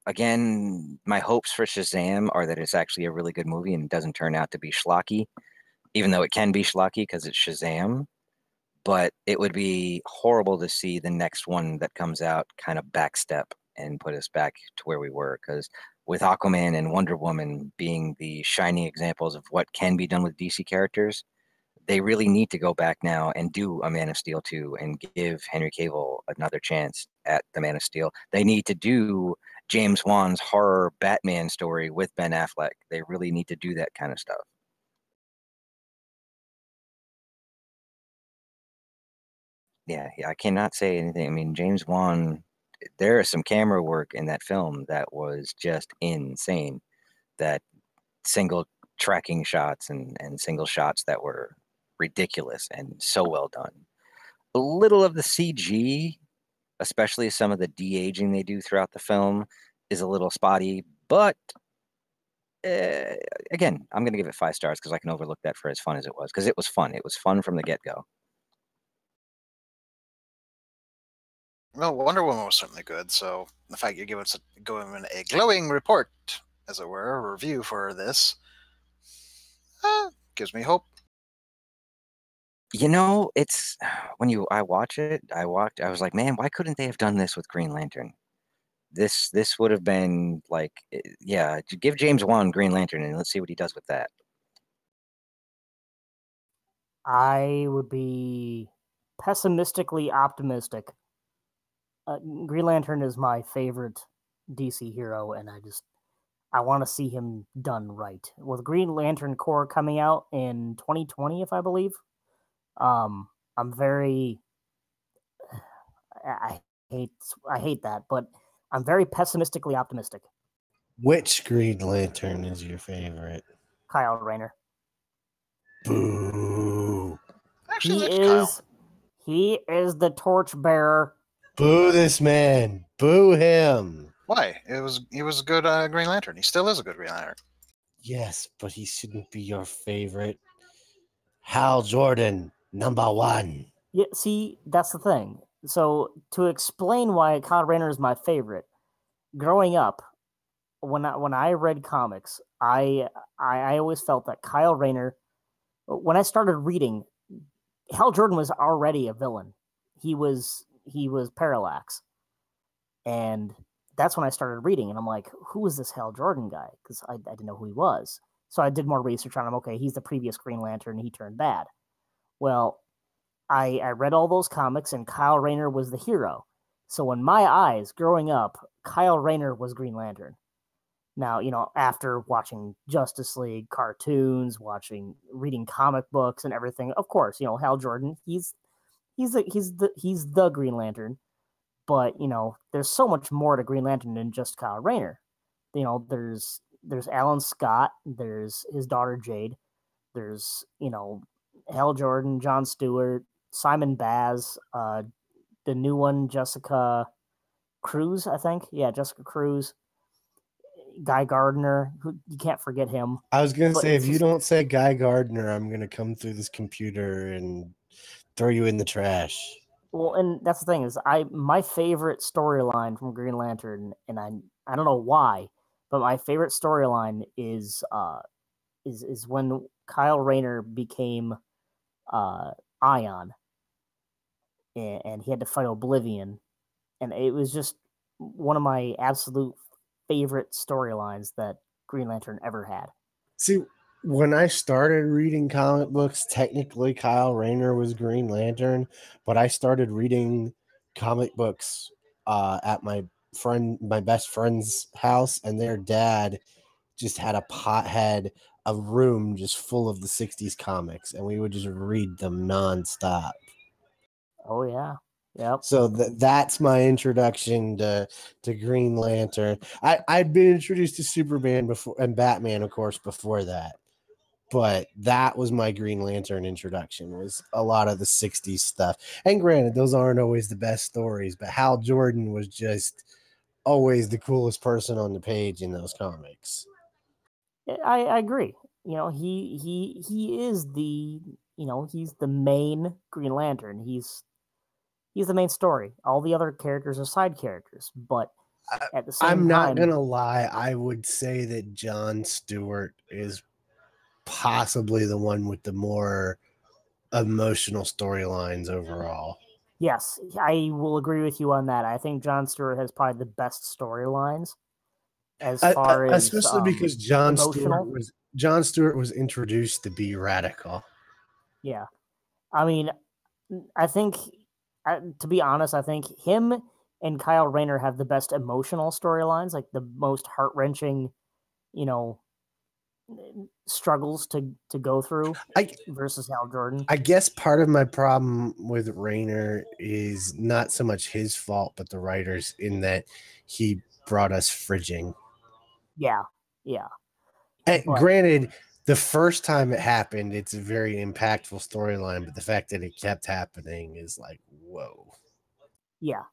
again, my hopes for Shazam are that it's actually a really good movie and doesn't turn out to be schlocky, even though it can be schlocky because it's Shazam. But it would be horrible to see the next one that comes out kind of backstep and put us back to where we were. Because with Aquaman and Wonder Woman being the shining examples of what can be done with DC characters, they really need to go back now and do a Man of Steel 2 and give Henry Cavill another chance at the Man of Steel. They need to do James Wan's horror Batman story with Ben Affleck. They really need to do that kind of stuff. yeah, I cannot say anything. I mean, James Wan, there is some camera work in that film that was just insane. That single tracking shots and single shots that were ridiculous and so well done. A little of the CG, especially some of the de-aging they do throughout the film, is a little spotty, but uh, again, I'm going to give it 5 stars because I can overlook that for as fun as it was, because it was fun. It was fun from the get-go. Well, Wonder Woman was certainly good, so the fact you give us a glowing report, as it were, a review for this, gives me hope. You know, it's when I watch it, I was like, man, why couldn't they have done this with Green Lantern? This would have been like, yeah, give James Wan Green Lantern and let's see what he does with that. I would be pessimistically optimistic. Green Lantern is my favorite DC hero, and I want to see him done right. With Green Lantern Corps coming out in 2020, if I believe, I'm very I hate that, but I'm very pessimistically optimistic. Which Green Lantern is your favorite? Kyle Rayner. Boo. Actually, Kyle. He is the torchbearer. Boo this man. Boo him. Why? He was a good Green Lantern. He still is a good Green Lantern. Yes, but he shouldn't be your favorite. Hal Jordan, #1. Yeah, see, that's the thing. So to explain why Kyle Rayner is my favorite, growing up, when I read comics, I always felt that Kyle Rayner. When I started reading, Hal Jordan was already a villain. He was Parallax, and that's when I started reading, and I'm like, who is this Hal Jordan guy? Because I didn't know who he was. So I did more research on him. Okay, he's the previous Green Lantern. He turned bad. Well, I read all those comics, and Kyle Rayner was the hero. So in my eyes, growing up, Kyle Rayner was Green Lantern. Now, after watching Justice League cartoons, reading comic books and everything, of course, Hal Jordan, he's the Green Lantern. But, there's so much more to Green Lantern than just Kyle Rayner. There's Alan Scott, there's his daughter Jade, there's, Hal Jordan, John Stewart, Simon Baz, the new one, Jessica Cruz, I think. Yeah, Jessica Cruz. Guy Gardner, who you can't forget him. I was going to say, if you don't say Guy Gardner, I'm going to come through this computer and throw you in the trash. Well, and that's the thing is, my favorite storyline from Green Lantern, and I don't know why, but my favorite storyline is when Kyle Rayner became Ion, and he had to fight Oblivion, and it was just one of my absolute favorite storylines that Green Lantern ever had. See, when I started reading comic books, technically Kyle Rayner was Green Lantern, but I started reading comic books at my best friend's house, and their dad just had a room just full of the 60s comics, and we would just read them nonstop. Oh yeah. Yep. So that's my introduction to Green Lantern. I'd been introduced to Superman before, and Batman, of course, before that. But that was my Green Lantern introduction, was a lot of the 60s stuff. And granted, those aren't always the best stories, but Hal Jordan was just always the coolest person on the page in those comics. I agree. He is the he's the main Green Lantern. He's the main story. All the other characters are side characters, but at the same time, I'm not gonna lie. I would say that John Stewart is possibly the one with the more emotional storylines overall. Yes, I will agree with you on that. I think John Stewart has probably the best storylines as far as especially because John emotional. Stewart was introduced to be radical. Yeah, I mean, I think to be honest, I think him and Kyle Rayner have the best emotional storylines, like the most heart-wrenching, struggles to go through versus Hal Jordan. I guess part of my problem with Rayner is not so much his fault, but the writers, in that he brought us fridging. Yeah. And But- granted, the first time it happened, it's a very impactful storyline, but the fact that it kept happening is like, whoa. Yeah.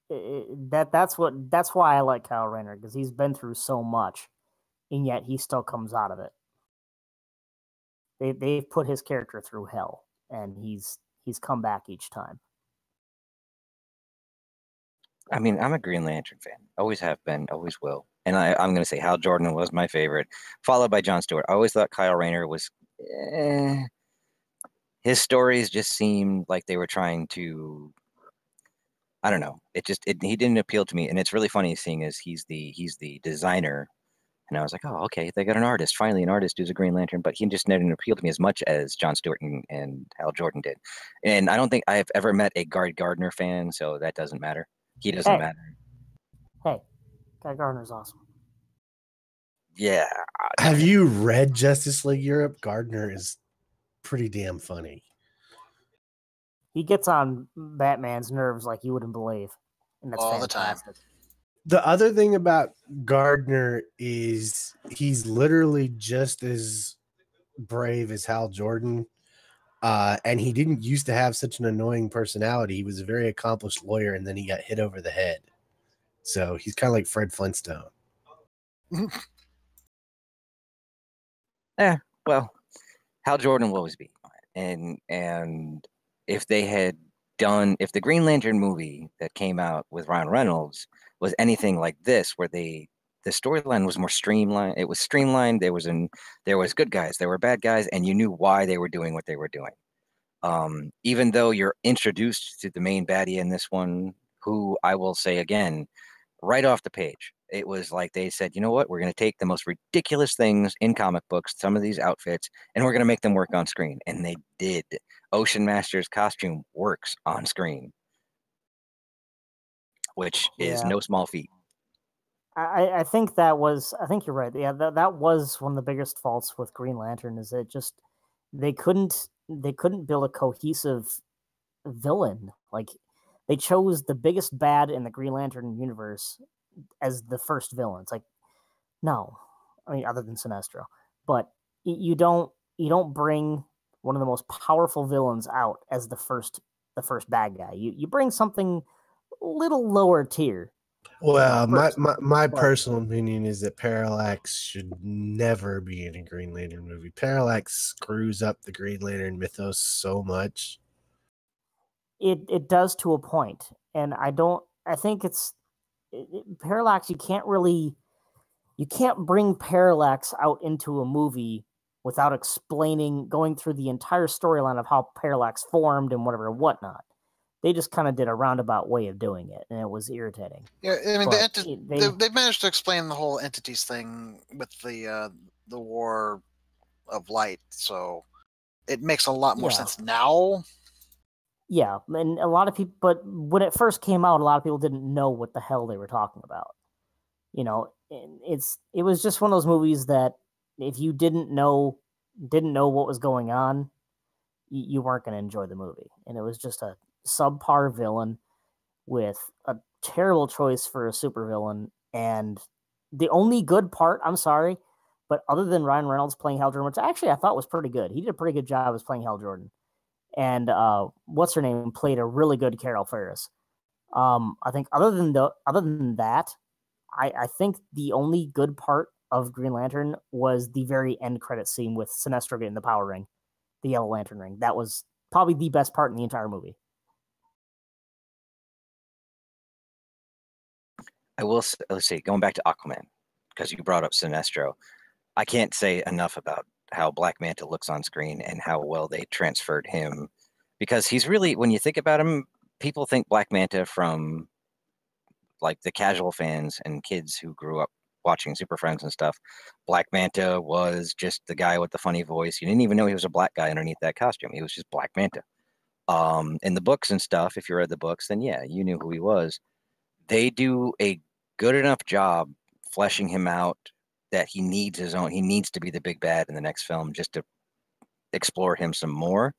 That's why I like Kyle Rayner, because he's been through so much, and yet he still comes out of it. They've put his character through hell, and he's come back each time. I mean, I'm a Green Lantern fan. Always have been, always will. And I'm going to say Hal Jordan was my favorite, followed by John Stewart. I always thought Kyle Rayner was. His stories just seemed like they were trying to. I don't know. He didn't appeal to me, and it's really funny seeing as he's the designer, and I was like, oh, okay, they got an artist. Finally, an artist who's a Green Lantern, but he just didn't appeal to me as much as John Stewart and Hal Jordan did. And I don't think I've ever met a Guy Gardner fan, so that doesn't matter. He doesn't matter. Hey, Guy Gardner's awesome. Yeah. Have you read Justice League Europe? Gardner is pretty damn funny. He gets on Batman's nerves like you wouldn't believe. And that's all fantastic. the time. The other thing about Gardner is he's literally just as brave as Hal Jordan. And he didn't used to have such an annoying personality. He was a very accomplished lawyer, and then he got hit over the head. So he's kind of like Fred Flintstone. Well, Hal Jordan will always be. And if the Green Lantern movie that came out with Ryan Reynolds was anything like this, where the storyline was more streamlined, it was streamlined. There was good guys, there were bad guys, and you knew why they were doing what they were doing. Even though you're introduced to the main baddie in this one, who I will say again, right off the page, it was like they said, you know what, we're going to take the most ridiculous things in comic books, some of these outfits, and we're going to make them work on screen. And they did. Ocean Master's costume works on screen, which is no small feat. I think that was, I think you're right. Yeah, that was one of the biggest faults with Green Lantern, is that just they couldn't build a cohesive villain. Like, they chose the biggest bad in the Green Lantern universe as the first villain. It's like, no, I mean, other than Sinestro, but you don't bring one of the most powerful villains out as the first bad guy. You bring something a little lower tier. Well, my personal opinion is that Parallax should never be in a Green Lantern movie. Parallax screws up the Green Lantern mythos so much. It does to a point, and I think Parallax. You can't bring Parallax out into a movie without going through the entire storyline of how Parallax formed and whatnot. They just kind of did a roundabout way of doing it, and it was irritating. Yeah, I mean, they've managed to explain the whole entities thing with the War of Light, so it makes a lot more sense now. Yeah, and a lot of people, but when it first came out, a lot of people didn't know what the hell they were talking about. You know, it was just one of those movies that if you didn't know what was going on, you weren't going to enjoy the movie. And it was just a subpar villain with a terrible choice for a supervillain. And the only good part, I'm sorry, but other than Ryan Reynolds playing Hal Jordan, which actually I thought was pretty good. He did a pretty good job as playing Hal Jordan. And what's her name played a really good Carol Ferris. I think other than that, I think the only good part of Green Lantern was the very end credit scene with Sinestro getting the power ring, the Yellow Lantern ring. That was probably the best part in the entire movie. Let's see, going back to Aquaman, because you brought up Sinestro, I can't say enough about how Black Manta looks on screen and how well they transferred him, because he's really, when you think about him, people think Black Manta from like the casual fans and kids who grew up watching Super Friends and stuff. Black Manta was just the guy with the funny voice. You didn't even know he was a black guy underneath that costume. He was just Black Manta. In the books and stuff, if you read the books, then yeah, you knew who he was. They do a good enough job fleshing him out that he needs his own. He needs to be the big bad in the next film just to explore him some more.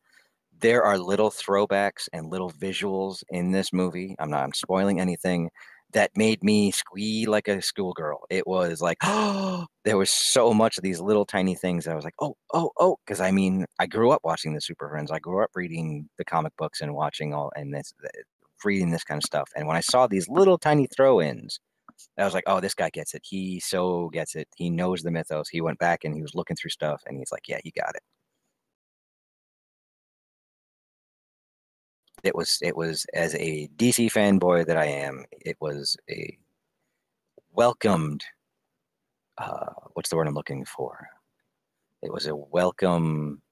There are little throwbacks and little visuals in this movie. I'm spoiling anything that made me squee like a schoolgirl. It was like, oh, there was so much of these little tiny things that I was like, oh, because I mean, I grew up watching the Super Friends. I grew up reading the comic books and watching reading this kind of stuff. And when I saw these little tiny throw-ins, I was like, oh, this guy gets it. He so gets it. He knows the mythos. He went back and he was looking through stuff, and he's like, yeah, he got it. It was as a DC fanboy that I am, it was a welcomed what's the word I'm looking for? It was a welcome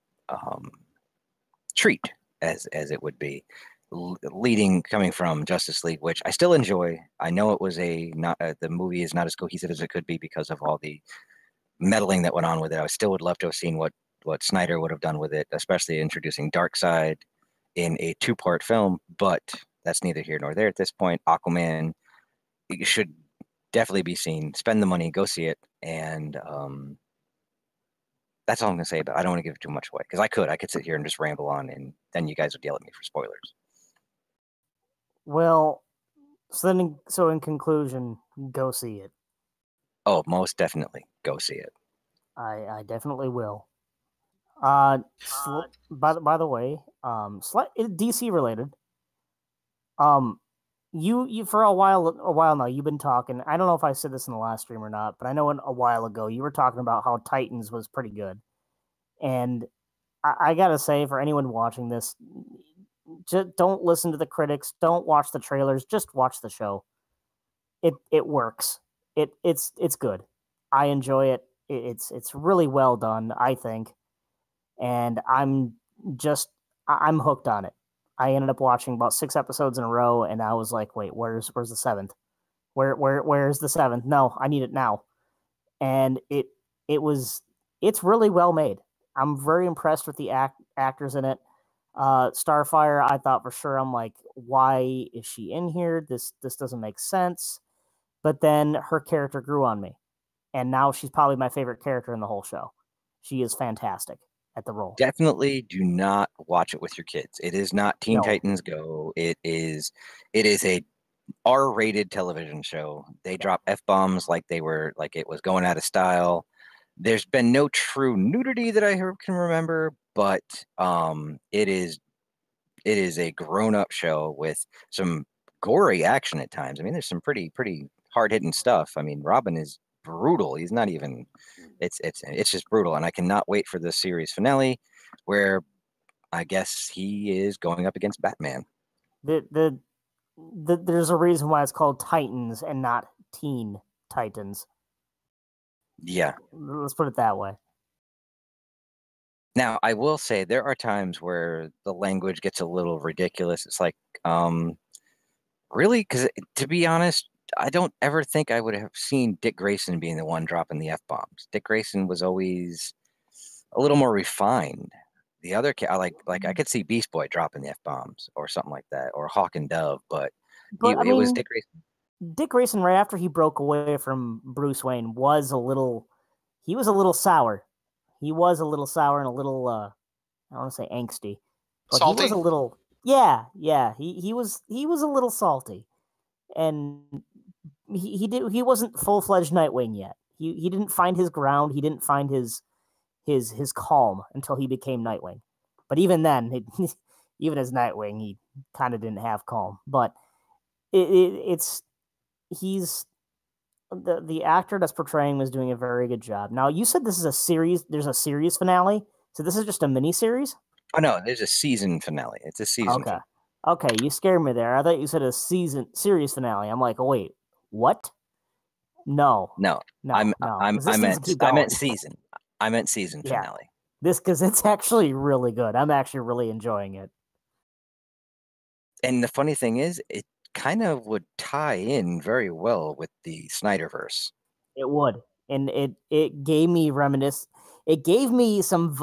treat as it would be leading coming from Justice League, which I still enjoy. I know it was not the movie is not as cohesive as it could be because of all the meddling that went on with it. I still would love to have seen what Snyder would have done with it, especially introducing Darkseid in a two-part film, but that's neither here nor there at this point. Aquaman should definitely be seen. Spend the money, go see it, and that's all I'm gonna say about it. I don't want to give too much away because I could sit here and just ramble on, and then you guys would yell at me for spoilers. Well, so in conclusion, go see it. Oh, most definitely, go see it. I definitely will. By the way, DC related. You for a while now you've been talking. I don't know if I said this in the last stream or not, but I know a while ago you were talking about how Titans was pretty good, and I gotta say, for anyone watching this, just don't listen to the critics. Don't watch the trailers. Just watch the show. It works. It's good. I enjoy it. It's really well done, I think, and I'm hooked on it. I ended up watching about 6 episodes in a row, and I was like, "Wait, where's the seventh? Where's the seventh? No, I need it now." And it's really well made. I'm very impressed with the actors in it. Starfire, I thought for sure, I'm like, why is she in here? This doesn't make sense. But then her character grew on me, and now she's probably my favorite character in the whole show. She is fantastic at the role. Definitely do not watch it with your kids. It is not Teen Titans Go. It is a R-rated television show. They drop F-bombs like it was going out of style. There's been no true nudity that I can remember, but it is a grown-up show with some gory action at times. I mean, there's some pretty hard-hitting stuff. I mean, Robin is brutal. He's not even it's just brutal, and I cannot wait for the series finale where I guess he is going up against Batman. There's a reason why it's called Titans and not Teen Titans. Yeah. Let's put it that way. Now, I will say there are times where the language gets a little ridiculous. It's like, really? Because to be honest, I don't ever think I would have seen Dick Grayson being the one dropping the F-bombs. Dick Grayson was always a little more refined. The other, I could see Beast Boy dropping the F-bombs or something like that, or Hawk and Dove, but it was Dick Grayson. Dick Grayson, right after he broke away from Bruce Wayne, was a little sour. He was a little sour and a little, I don't want to say angsty, but salty? He was a little, yeah. He was a little salty, and he wasn't full-fledged Nightwing yet. He didn't find his ground. He didn't find his calm until he became Nightwing. But even then, even as Nightwing, he kind of didn't have calm. But he's the actor that's portraying him is doing a very good job. Now, you said this is a series. There's a series finale, so this is just a mini series. Oh no, there's a season finale. It's a season. Okay, okay, you scared me there. I thought you said a series finale. I'm like, oh wait, what? No. I meant season. I meant season finale. Because it's actually really good. I'm actually really enjoying it. And the funny thing is, it kind of would tie in very well with the Snyderverse. It would, and it gave me It gave me some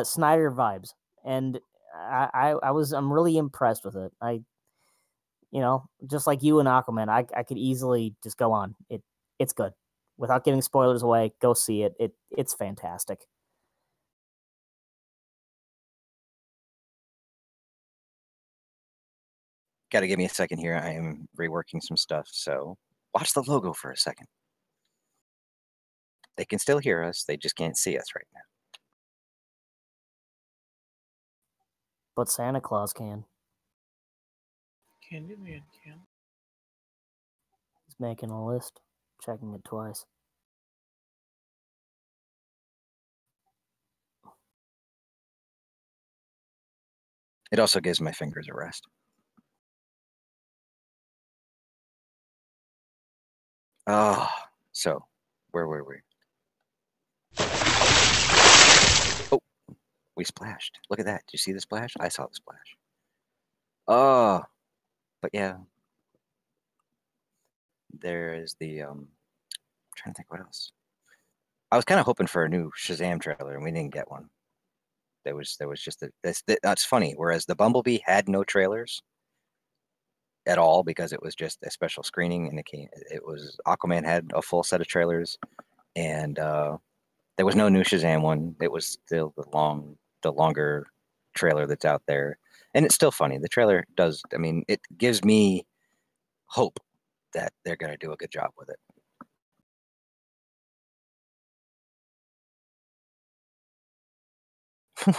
Snyder vibes, and I'm really impressed with it. Just like you and Aquaman, I could easily just go on. It's good. without giving spoilers away, go see it. It's fantastic. Got to give me a second here. I am reworking some stuff, so watch the logo for a second. They can still hear us. They just can't see us right now. But Santa Claus can. Candyman can. He's making a list, checking it twice. It also gives my fingers a rest. Oh, so where were we? Oh, we splashed. Look at that. Did you see the splash? I saw the splash. Oh, but yeah. There is the trying to think what else. I was kind of hoping for a new Shazam trailer, and we didn't get one. There was just that's funny. Whereas the Bumblebee had no trailers at all because it was just a special screening, and it was Aquaman had a full set of trailers, and there was no new Shazam one. It was still the longer trailer that's out there, and it's still funny. The trailer does. I mean, it gives me hope that they're going to do a good job with it.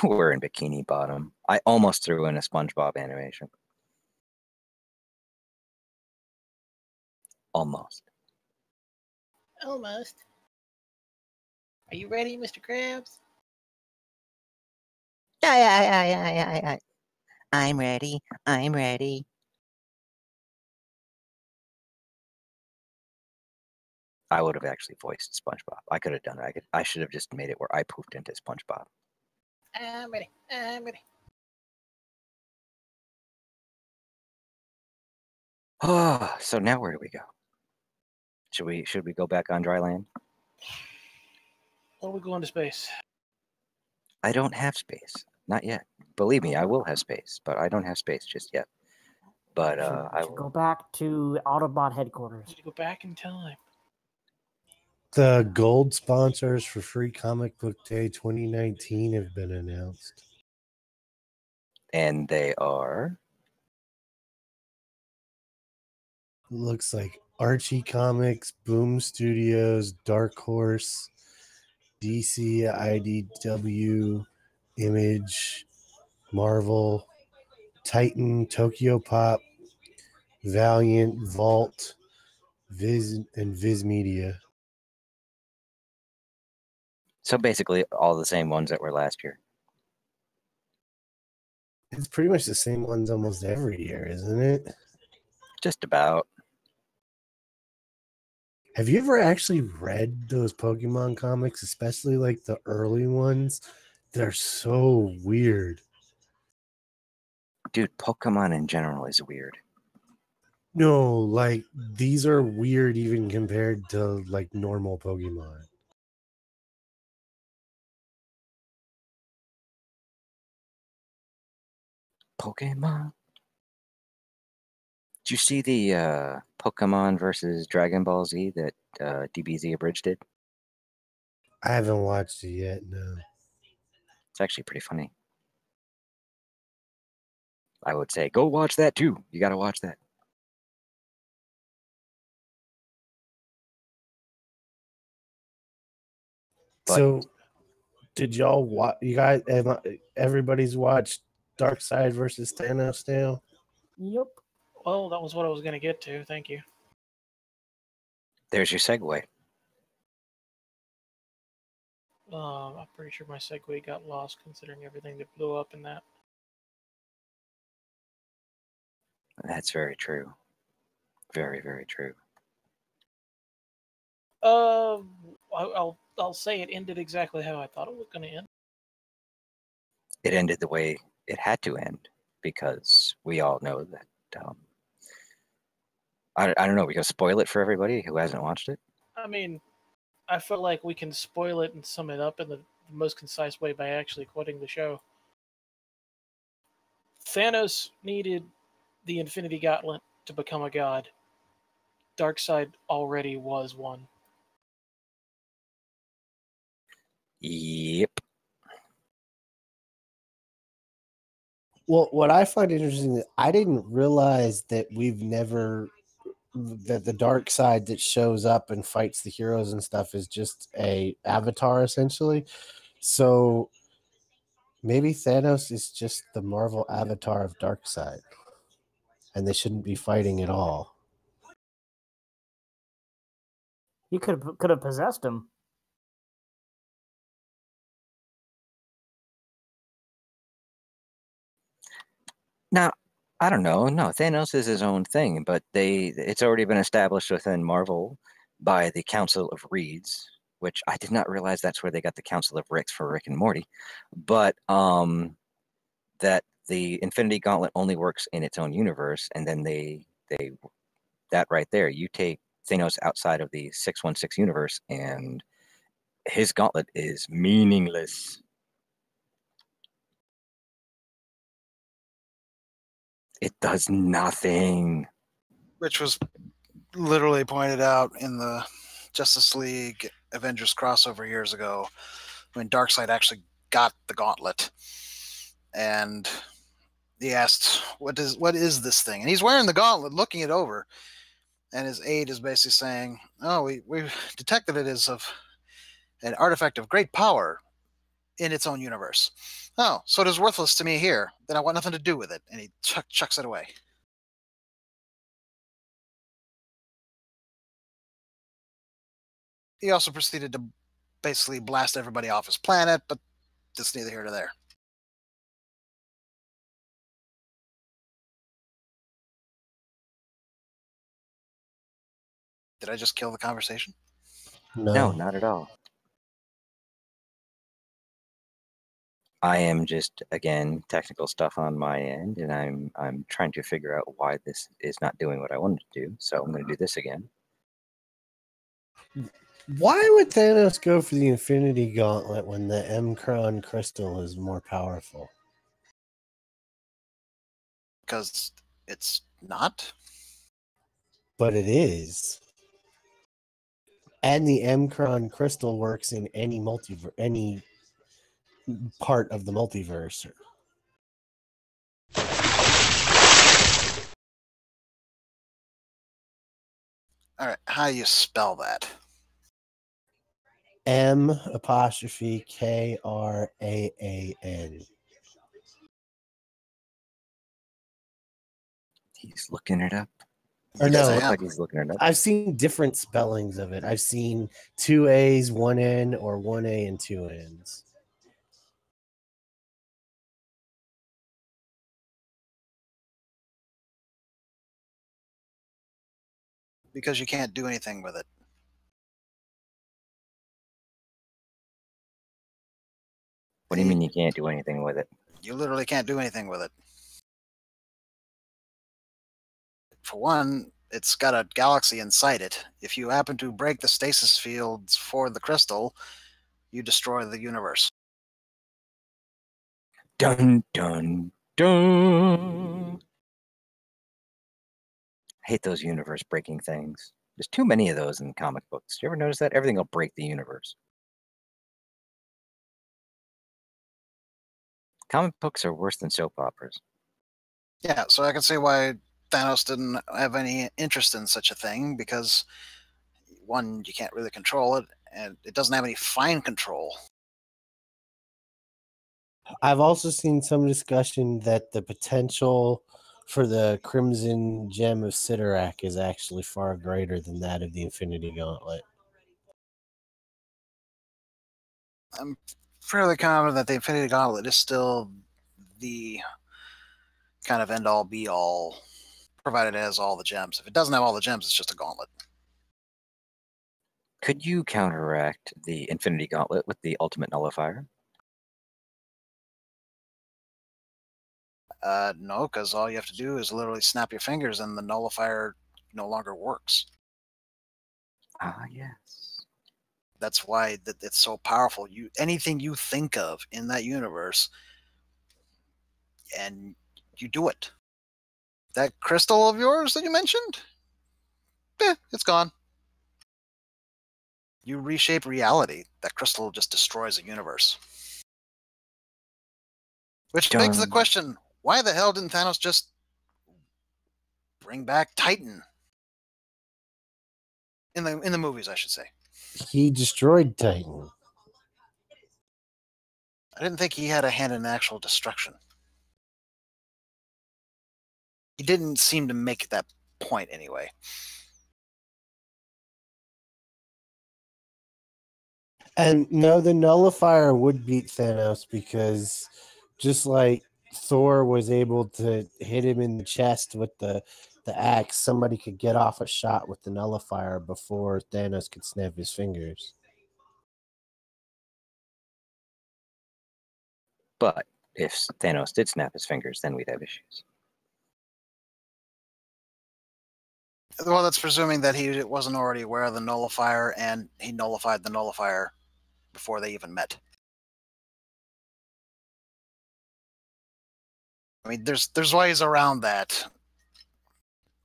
We're in Bikini Bottom. I almost threw in a SpongeBob animation. Almost. Almost. Are you ready, Mr. Krabs? I'm ready. I'm ready. I would have actually voiced SpongeBob. I could have done it. I should have just made it where I poofed into SpongeBob. I'm ready. I'm ready. Oh, so now where do we go? Should we go back on dry land? Or we go into space? I don't have space. Not yet. Believe me, I will have space, but I don't have space just yet. But I will go back to Autobot headquarters. Go back in time. The gold sponsors for Free Comic Book Day 2019 have been announced. And they are? Looks like Archie Comics, Boom Studios, Dark Horse, DC, IDW, Image, Marvel, Titan, Tokyo Pop, Valiant, Vault, Viz, and Viz Media. So basically all the same ones that were last year. It's pretty much the same ones almost every year, isn't it? Just about. Have you ever actually read those Pokemon comics, especially like the early ones? They're so weird. Dude, Pokemon in general is weird. No, like these are weird even compared to like normal Pokemon. Pokemon? Did you see the Pokemon versus Dragon Ball Z that DBZ Abridged did? I haven't watched it yet, no. It's actually pretty funny. I would say go watch that too. You got to watch that. But, so, did y'all watch? You guys, everybody's watched Darkseid versus Thanos now? Yep. Well, that was what I was going to get to. Thank you. There's your segue. I'm pretty sure my segue got lost considering everything that blew up in that. That's very true. Very, very true. I'll say it ended exactly how I thought it was going to end. It ended the way it had to end because we all know that. I don't know. We gonna spoil it for everybody who hasn't watched it. I mean, I feel like we can spoil it and sum it up in the most concise way by actually quoting the show. Thanos needed the Infinity Gauntlet to become a god. Darkseid already was one. Yep. Well, what I find interesting is I didn't realize that that the dark side that shows up and fights the heroes and stuff is just a avatar essentially. So maybe Thanos is just the Marvel avatar of Darkseid, and they shouldn't be fighting at all. You could have possessed him. Now, I don't know. No, Thanos is his own thing, but it's already been established within Marvel by the Council of Reeds, which I did not realize that's where they got the Council of Ricks for Rick and Morty. But that the Infinity Gauntlet only works in its own universe, and then they that right there, you take Thanos outside of the 616 universe, and his gauntlet is meaningless. It does nothing. Which was literally pointed out in the Justice League Avengers crossover years ago when Darkseid actually got the gauntlet. And he asked, what is this thing? And he's wearing the gauntlet, looking it over. And his aide is basically saying, oh, we detected it as of an artifact of great power in its own universe. Oh, so it is worthless to me here. Then I want nothing to do with it. And he chucks it away. He also proceeded to basically blast everybody off his planet, but that's neither here nor there. Did I just kill the conversation? No, not at all. I am just, again, technical stuff on my end, and I'm trying to figure out why this is not doing what I wanted to do. So I'm going to do this again. Why would Thanos go for the Infinity Gauntlet when the Mcron crystal is more powerful? Because it's not. But it is. And the Mcron crystal works in any any part of the multiverse. All right, how do you spell that? M''Kraan. He's looking it up. Or It no, doesn't look like he's looking it up. I've seen different spellings of it. I've seen 2 A's, 1 N, or 1 A and 2 N's. Because you can't do anything with it. What do you mean you can't do anything with it? You literally can't do anything with it. For one, it's got a galaxy inside it. If you happen to break the stasis fields for the crystal, you destroy the universe. Dun, dun, dun. I hate those universe-breaking things. There's too many of those in comic books. Do you ever notice that? Everything will break the universe. Comic books are worse than soap operas. Yeah, so I can see why Thanos didn't have any interest in such a thing, because one, you can't really control it, and it doesn't have any fine control. I've also seen some discussion that the potential for the Crimson Gem of Sidorak is actually far greater than that of the Infinity Gauntlet. I'm fairly confident that the Infinity Gauntlet is still the kind of end-all, be-all, provided it has all the gems. If it doesn't have all the gems, it's just a gauntlet. Could you counteract the Infinity Gauntlet with the Ultimate Nullifier? No, because all you have to do is literally snap your fingers and the nullifier no longer works. Ah, yes. That's why it's so powerful. Anything you think of in that universe, and you do it. That crystal of yours that you mentioned, it's gone. you reshape reality. That crystal just destroys a universe. Which begs the Dun. question, why the hell didn't Thanos just bring back Titan? In the movies, I should say. He destroyed Titan. I didn't think he had a hand in actual destruction. He didn't seem to make that point anyway. And no, the nullifier would beat Thanos because just like Thor was able to hit him in the chest with the axe, somebody could get off a shot with the nullifier before Thanos could snap his fingers. But if Thanos did snap his fingers, then we'd have issues. Well, that's presuming that he wasn't already aware of the nullifier and he nullified the nullifier before they even met. I mean, there's ways around that.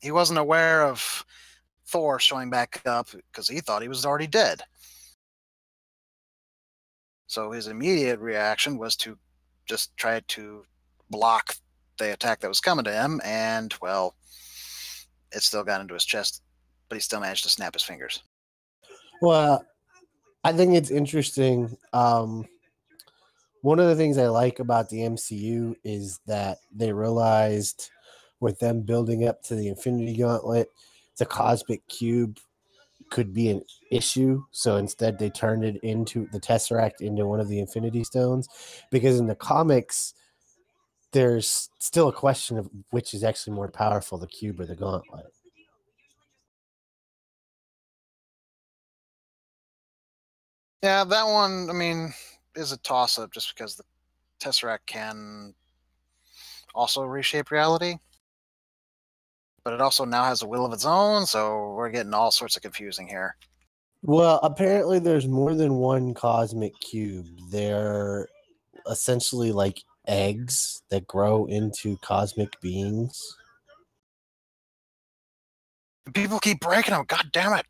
He wasn't aware of Thor showing back up because he thought he was already dead. So his immediate reaction was to just try to block the attack that was coming to him, and, well, it still got into his chest, but he still managed to snap his fingers. Well, I think it's interesting. One of the things I like about the MCU is that they realized with them building up to the Infinity Gauntlet, the cosmic cube could be an issue. So instead they turned it into the Tesseract into one of the Infinity Stones, because in the comics, there's still a question of which is actually more powerful, the cube or the gauntlet. Yeah, that one, I mean, is a toss-up just because the Tesseract can also reshape reality. But it also now has a will of its own, so we're getting all sorts of confusing here. Well, apparently there's more than one cosmic cube. They're essentially like eggs that grow into cosmic beings. People keep breaking them, god damn it!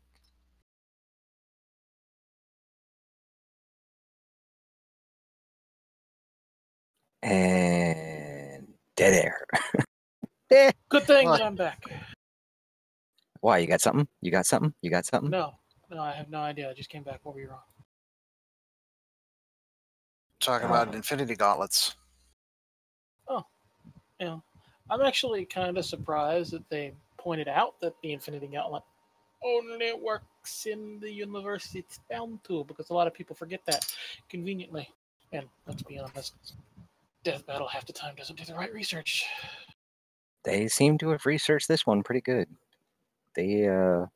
And dead air. Good thing Well, that I'm back. Why? You got something? You got something? You got something? No, I have no idea. I just came back. What were you wrong? Talking about Infinity Gauntlets. Yeah, I'm actually kind of surprised that they pointed out that the Infinity Gauntlet only works in the universe it's bound to, because a lot of people forget that conveniently. And let's be honest, Death Battle half the time doesn't do the right research. They seem to have researched this one pretty good. I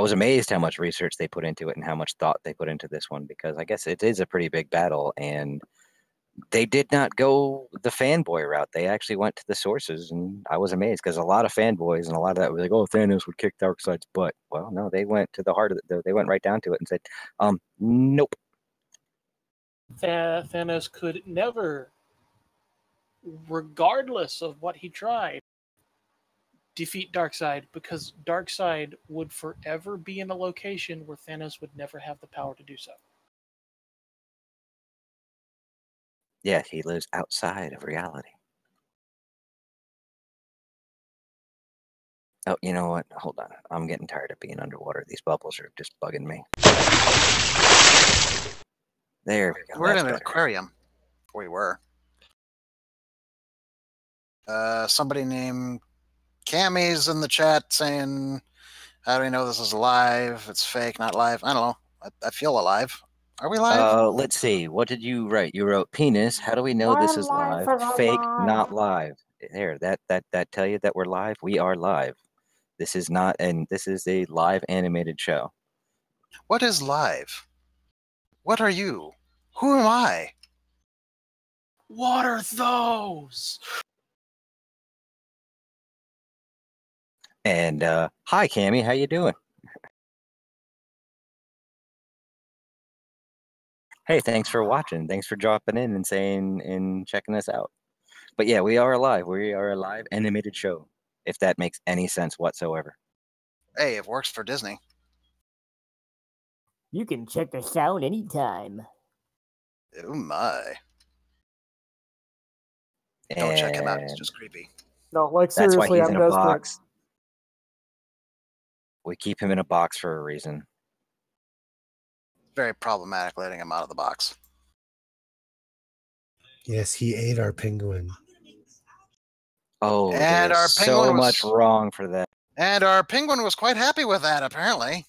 was amazed how much research they put into it and how much thought they put into this one, because I guess it is a pretty big battle, and they did not go the fanboy route. They actually went to the sources, and I was amazed because a lot of fanboys and a lot of that were like, "Oh, Thanos would kick Darkseid's butt." Well, no, they went to the heart of it. They went right down to it and said, "Nope." Thanos could never, regardless of what he tried, defeat Darkseid, because Darkseid would forever be in a location where Thanos would never have the power to do so. Yeah, he lives outside of reality. Oh, you know what? Hold on. I'm getting tired of being underwater. These bubbles are just bugging me. There we go. We're in That's an better. aquarium. We were. Somebody named Cammy's in the chat saying, "How do we know this is live? It's fake, not live." I don't know. I feel alive. Are we live? Let's see. What did you write? You wrote penis. How do we know this is live? Fake, not live. There, that tell you that we're live. We are live. This is not, and this is a live animated show. What is live? What are you? Who am I? What are those? And hi, Cammy, how you doing? Hey, thanks for watching. Thanks for dropping in and saying and checking us out. But yeah, we are alive. We are a live animated show, if that makes any sense whatsoever. Hey, it works for Disney. You can check us out anytime. Oh my. Don't check him out. He's And just creepy. No, like that's why seriously, he's I'm in a desperate. box. We keep him in a box for a reason. Very problematic letting him out of the box. Yes, he ate our penguin. Oh, And there's our so penguin much was- wrong for that. And our penguin was quite happy with that, apparently.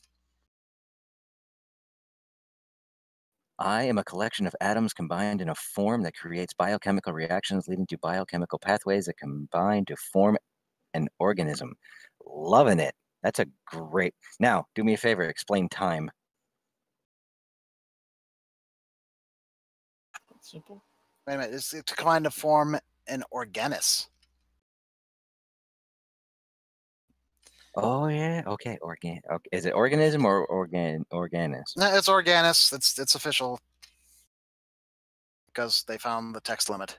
I am a collection of atoms combined in a form that creates biochemical reactions leading to biochemical pathways that combine to form an organism. Loving it. That's a great. Now, do me a favor, explain time. Simple. Wait a minute. It's to combine to form an organism. Oh yeah, okay. Okay. Is it organism or organism? No, it's organism. It's official. Because they found the text limit.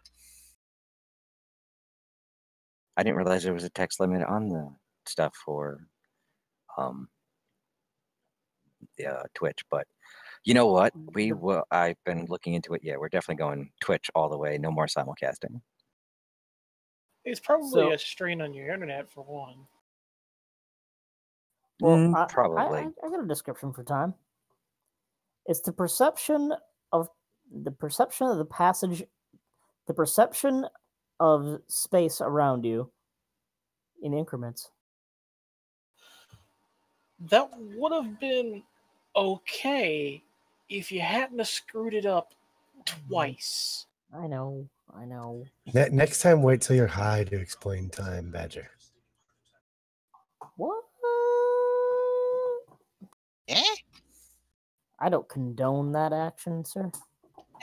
I didn't realize there was a text limit on the stuff for Twitch, but you know what? We will. I've been looking into it. Yeah, we're definitely going Twitch all the way. No more simulcasting. It's probably So- a strain on your internet for one. Well, probably. I got a description for time. It's the perception of the passage, the perception of space around you in increments. That would have been okay if you hadn't have screwed it up twice. I know. Next time, wait till you're high to explain time, Badger. What? Eh? I don't condone that action, sir.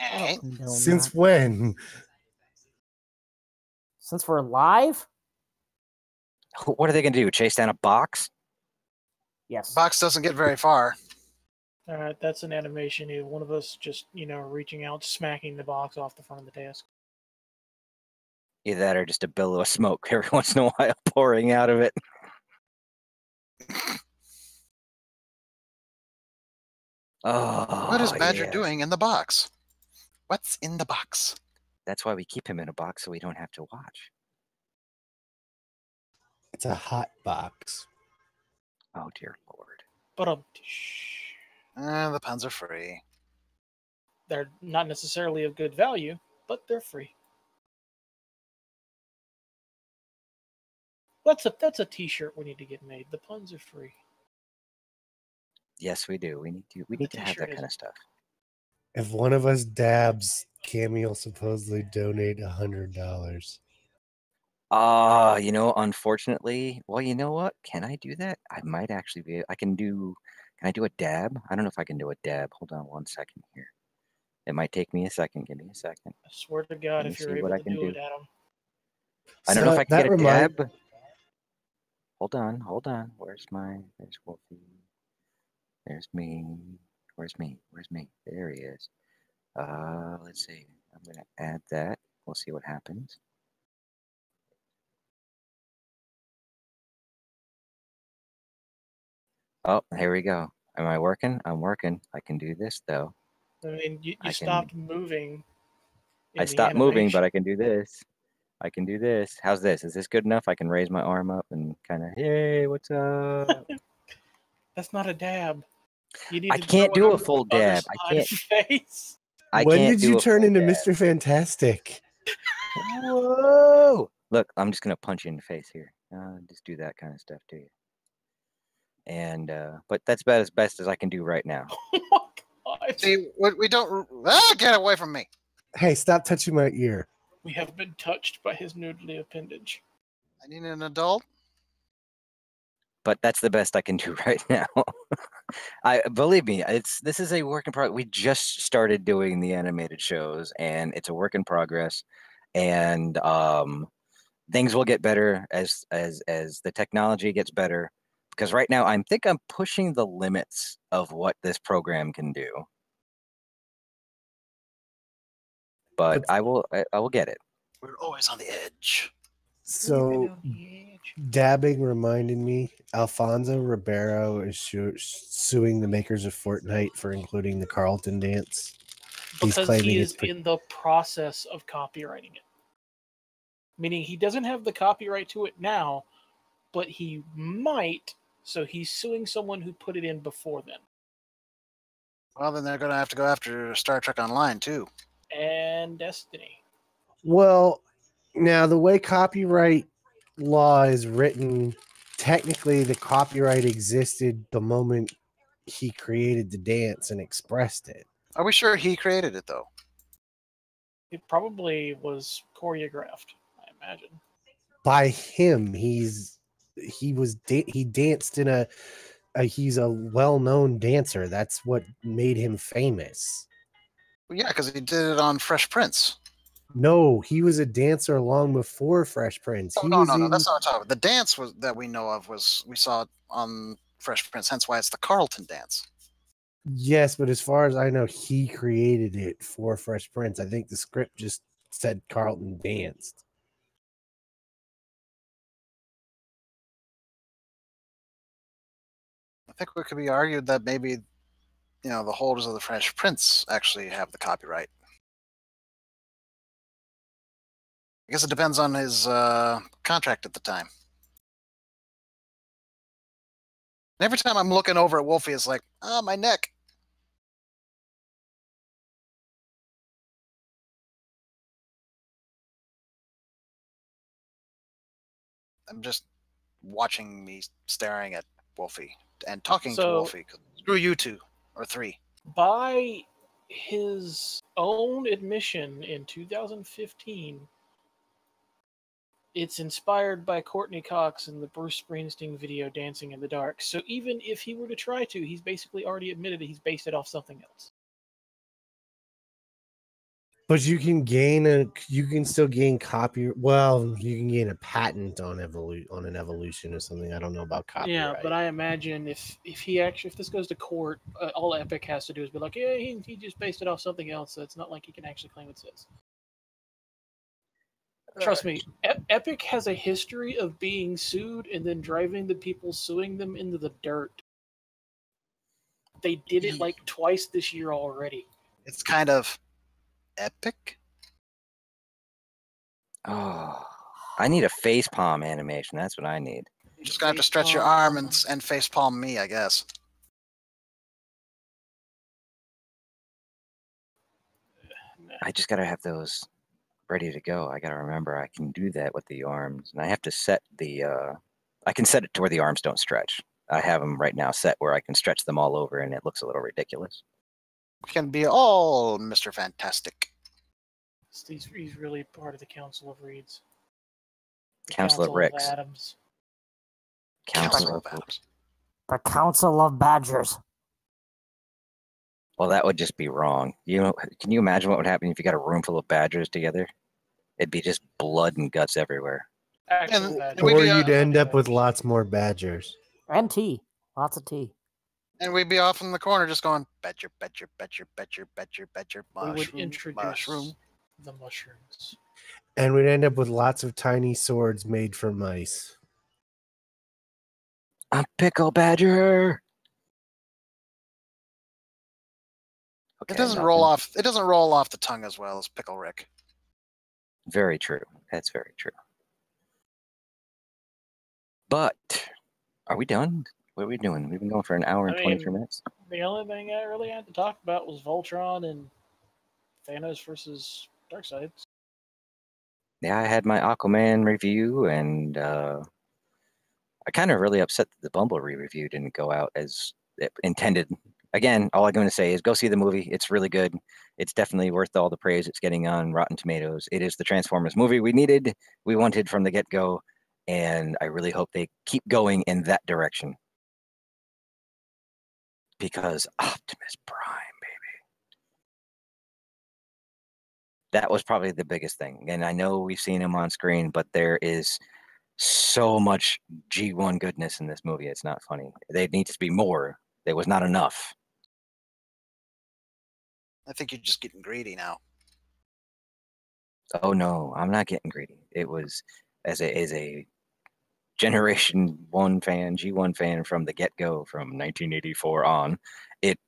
I Eh? don't condone Since that. when? Since we're live? What are they going to do? Chase down a box? Yes. Box doesn't get very far. All right, that's an animation of one of us just, reaching out, smacking the box off the front of the desk. Either that or just a billow of smoke every once in a while pouring out of it. Oh, What is Badger yes. doing in the box? What's in the box? That's why we keep him in a box so we don't have to watch. It's a hot box. Oh, dear Lord. But The puns are free. they're not necessarily of good value, but they're free. That's a T-shirt we need to get made. The puns are free. Yes, we do. We need to have T-shirt that kind of stuff. If one of us dabs, Cammy will supposedly donate $100. Unfortunately, well, you know what? Can I do that? I might actually be. Can I do a dab? I don't know if I can do a dab. Hold on one second here. It might take me a second. Give me a second. I swear to God, me if you're see able what I to can do do. it, Adam. I don't know if I can that get a remind- dab. Hold on. There's Wolfie. There's me. Where's me? There he is. Let's see. I'm gonna add that. We'll see what happens. Oh, here we go. Am I working? I'm working. I can do this though. I mean, you I stopped moving. I stopped moving, but I can do this. How's this? Is this good enough? I can raise my arm up and kind of, hey, what's up? That's not a dab. You need I to can't throw it do a over full the other dab. I side of can't. your face. When can't did you do a turn full into dab. Mr. Fantastic? Whoa! Look, I'm just gonna punch you in the face here. Just do that kind of stuff to you. And but that's about as best as I can do right now. Oh my God. See, we don't. Get away from me! Hey, stop touching my ear. We have been touched by his noodly appendage. I need an adult. But that's the best I can do right now. I believe me, this is a work in progress. We just started doing the animated shows, and it's a work in progress. And things will get better as the technology gets better. Because right now, I'm pushing the limits of what this program can do. But I will get it. We're always on the edge. So dabbing reminded me, Alfonso Ribeiro is suing the makers of Fortnite for including the Carlton dance. Because he is in the process of copywriting it. Meaning he doesn't have the copyright to it now, but he might, so he's suing someone who put it in before then. Well, then they're going to have to go after Star Trek Online, too. And Destiny. Well, now the way copyright law is written, technically the copyright existed the moment he created the dance and expressed it. Are we sure he created it, though? It probably was choreographed, I imagine. By him, he danced in he's a well-known dancer. That's what made him famous. Well, yeah, because he did it on Fresh Prince. No, he was a dancer long before Fresh Prince. No, that's not what I'm talking about. The dance that we know of we saw it on Fresh Prince, hence why it's the Carlton dance. Yes, but as far as I know, he created it for Fresh Prince. I think the script just said Carlton danced. I think it could be argued that maybe, the holders of the Fresh Prince actually have the copyright. I guess it depends on his contract at the time. And every time I'm looking over at Wolfie, it's like, my neck. I'm just watching me staring at Wolfie and talking to Wolfie. Screw you two, or three. By his own admission in 2015, it's inspired by Courtney Cox in the Bruce Springsteen video Dancing in the Dark. So even if he were to try to, he's basically already admitted that he's based it off something else. But you can still gain copy. Well, you can gain a patent on an evolution or something. I don't know about copyright. Yeah, but I imagine if this goes to court, all Epic has to do is be like, yeah, he just based it off something else. So it's not like he can actually claim it's his. Trust me, Epic has a history of being sued and then driving the people suing them into the dirt. They did it like twice this year already. It's kind of epic. Oh, I need a face palm animation. That's what I need. You're just gonna have to stretch your arm and face palm me, I guess. I just gotta have those ready to go. I gotta remember I can do that with the arms, and I have to set the. I can set it to where the arms don't stretch. I have them right now set where I can stretch them all over, and it looks a little ridiculous. We can be all Mr. Fantastic. He's really part of the Council of Reeds. Council of Ricks. Adams. Council of Adams. The Council of Badgers. Well, that would just be wrong. Can you imagine what would happen if you got a room full of badgers together? It'd be just blood and guts everywhere. Or you'd end up with lots more badgers. And tea. Lots of tea. And we'd be off in the corner just going, badger, badger, badger, badger, badger, badger, mushroom, we would introduce mushroom. The mushrooms. And we'd end up with lots of tiny swords made from mice. I'm Pickle Badger. Okay, it doesn't roll off the tongue as well as Pickle Rick. Very true. That's very true. But are we done? What are we doing? We've been going for an hour and 23 minutes. The only thing I really had to talk about was Voltron and Thanos versus Darkseid. Yeah, I had my Aquaman review, and I kind of really upset that the Bumblebee review didn't go out as intended. Again, all I'm going to say is go see the movie. It's really good. It's definitely worth all the praise it's getting on Rotten Tomatoes. It is the Transformers movie we wanted from the get-go, and I really hope they keep going in that direction. Because Optimus Prime, baby. That was probably the biggest thing. And I know we've seen him on screen, but there is so much G1 goodness in this movie. It's not funny. There needs to be more. There was not enough. I think you're just getting greedy now. Oh, no, I'm not getting greedy. It was, as a Generation 1 fan, G1 fan from the get-go from 1984 on, it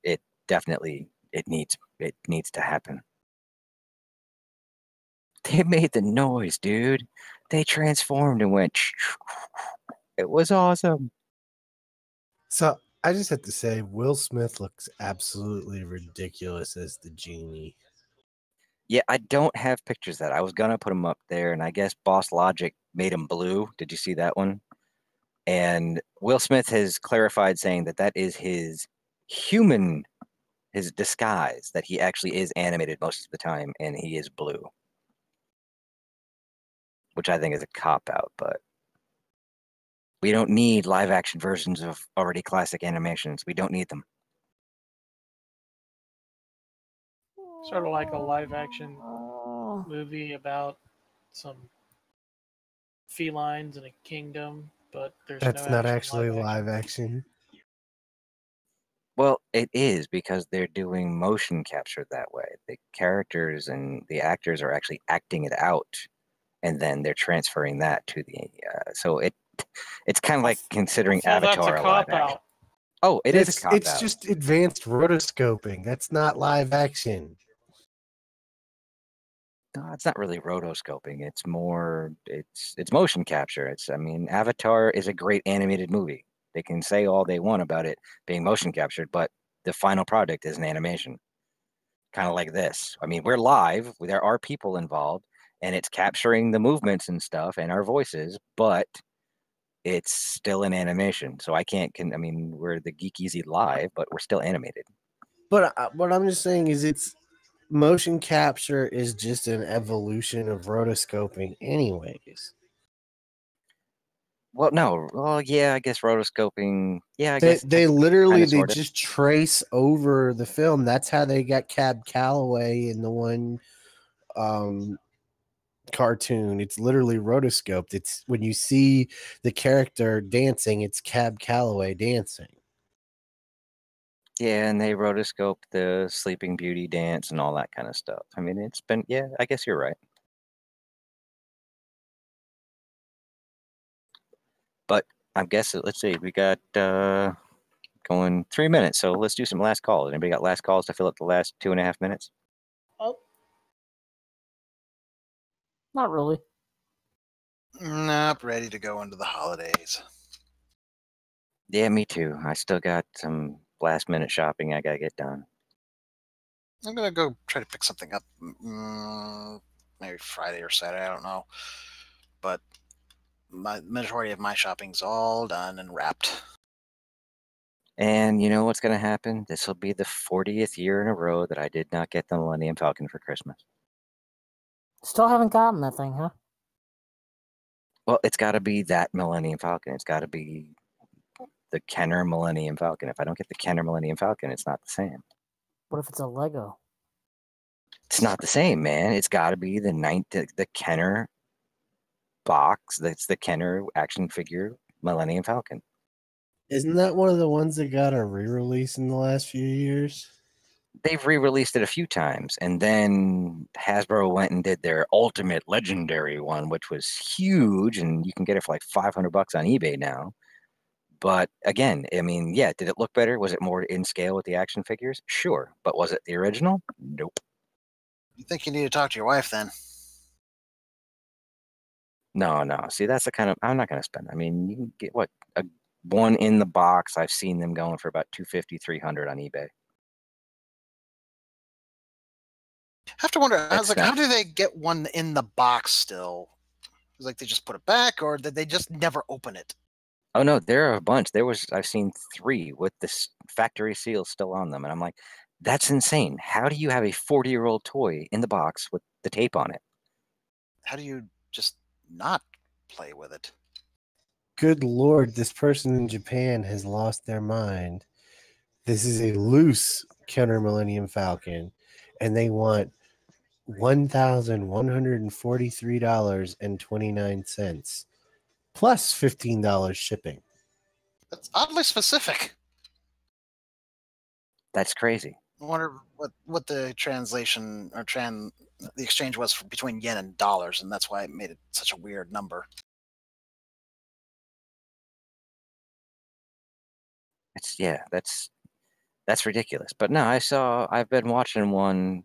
it definitely it needs to happen. They made the noise, dude. They transformed and went. It was awesome. So I just have to say, Will Smith looks absolutely ridiculous as the genie. Yeah, I don't have pictures of that. I was gonna put them up there, and I guess Boss Logic made him blue. Did you see that one? And Will Smith has clarified saying that that is his human, his disguise, that he actually is animated most of the time, and he is blue, which I think is a cop out, but we don't need live action versions of already classic animations. We don't need them. Sort of like a live action movie about some felines in a kingdom, but there's That's no not actual actually live action. Well, it is because they're doing motion capture that way. The characters and the actors are actually acting it out, and then they're transferring that to the. So it's kind of like considering So that's Avatar a a live cop action. out. Oh, it's a cop It's out. just advanced rotoscoping. That's not live action. No, it's not really rotoscoping. It's more it's motion capture. I mean, Avatar is a great animated movie. They can say all they want about it being motion captured, but the final product is an animation. Kind of like this. I mean, we're live, there are people involved, and it's capturing the movements and stuff and our voices, but it's still an animation. So I mean, we're the Geek EZ live, but we're still animated. But what I'm just saying is, it's motion capture is just an evolution of rotoscoping, anyways. Well, no. Well, yeah, I guess rotoscoping. Yeah, I They guess they literally they sorta. just trace over the film. That's how they got Cab Calloway in the one cartoon. It's literally rotoscoped. It's when you see the character dancing, it's Cab Calloway dancing. Yeah, and they rotoscoped the Sleeping Beauty dance and all that kind of stuff. I mean, it's been, yeah, I guess you're right. But I guess, let's see, we got going 3 minutes, so let's do some last calls. Anybody got last calls to fill up the last 2.5 minutes? Oh, Not really. Nope, ready to go into the holidays. Yeah, me too. I still got some last minute shopping I gotta get done. I'm gonna go try to pick something up, maybe Friday or Saturday. I don't know, but my majority of my shopping's all done and wrapped. And you know what's gonna happen? This will be the 40th year in a row that I did not get the Millennium Falcon for Christmas. Still haven't gotten that thing, huh? Well, it's got to be that Millennium Falcon. It's got to be the Kenner Millennium Falcon. If I don't get the Kenner Millennium Falcon, it's not the same. What if it's a Lego? It's not the same, man. It's got to be the Kenner box. That's the Kenner action figure Millennium Falcon. Isn't that one of the ones that got a re-release in the last few years? They've re-released it a few times, and then Hasbro went and did their ultimate legendary one, which was huge, and you can get it for like $500 on eBay now. But again, I mean, yeah, did it look better? Was it more in scale with the action figures? Sure. But was it the original? Nope. You think you need to talk to your wife then? No. See, that's the kind of, I'm not going to spend. I mean, you can get a one in the box. I've seen them going for about $250, $300 on eBay. I have to wonder. I was It's like, how not- do they get one in the box still? It's like they just put it back, or did they just never open it? Oh no, there are a bunch. I've seen 3 with this factory seal still on them, and I'm like, that's insane. How do you have a 40-year-old toy in the box with the tape on it? How do you just not play with it? Good Lord, this person in Japan has lost their mind. This is a loose Kenner Millennium Falcon, and they want $1,143.29 plus $15 shipping. That's oddly specific. That's crazy. I wonder what the translation or the exchange was between yen and dollars, and that's why it made it such a weird number. That's ridiculous. But no, I've been watching one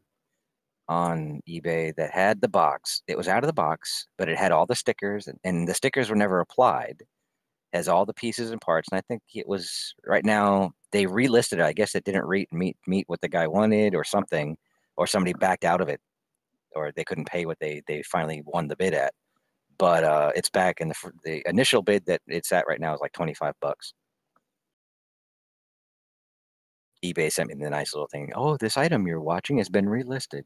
on eBay that had the box. It was out of the box, but it had all the stickers, and the stickers were never applied. Has all the pieces and parts, and I think it was right now they relisted it. I guess it didn't meet what the guy wanted, or something, or somebody backed out of it, or they couldn't pay what they finally won the bid at. But it's back, and the initial bid that it's at right now is like $25. eBay sent me the nice little thing. Oh, this item you're watching has been relisted.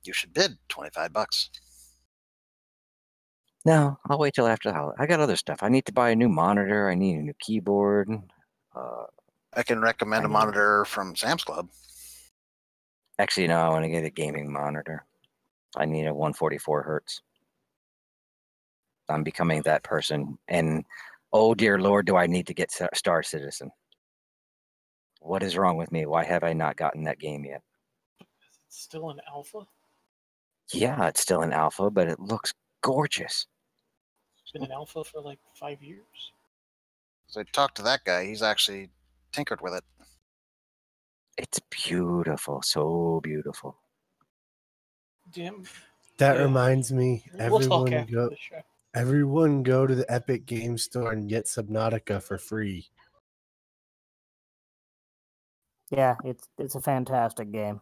You should bid $25. No, I'll wait till after the holiday. I got other stuff. I need to buy a new monitor. I need a new keyboard. I can recommend a monitor from Sam's Club. Actually, no, I want to get a gaming monitor. I need a 144 hertz. I'm becoming that person. And oh, dear Lord, do I need to get Star Citizen? What is wrong with me? Why have I not gotten that game yet? It's still in alpha? Yeah, it's still in alpha, but it looks gorgeous. It's been in alpha for like 5 years. So I talked to that guy. He's actually tinkered with it. It's beautiful. So beautiful. Damn. That Yeah. reminds me, We'll talk after the show. everyone go to the Epic Game Store and get Subnautica for free. Yeah, it's a fantastic game.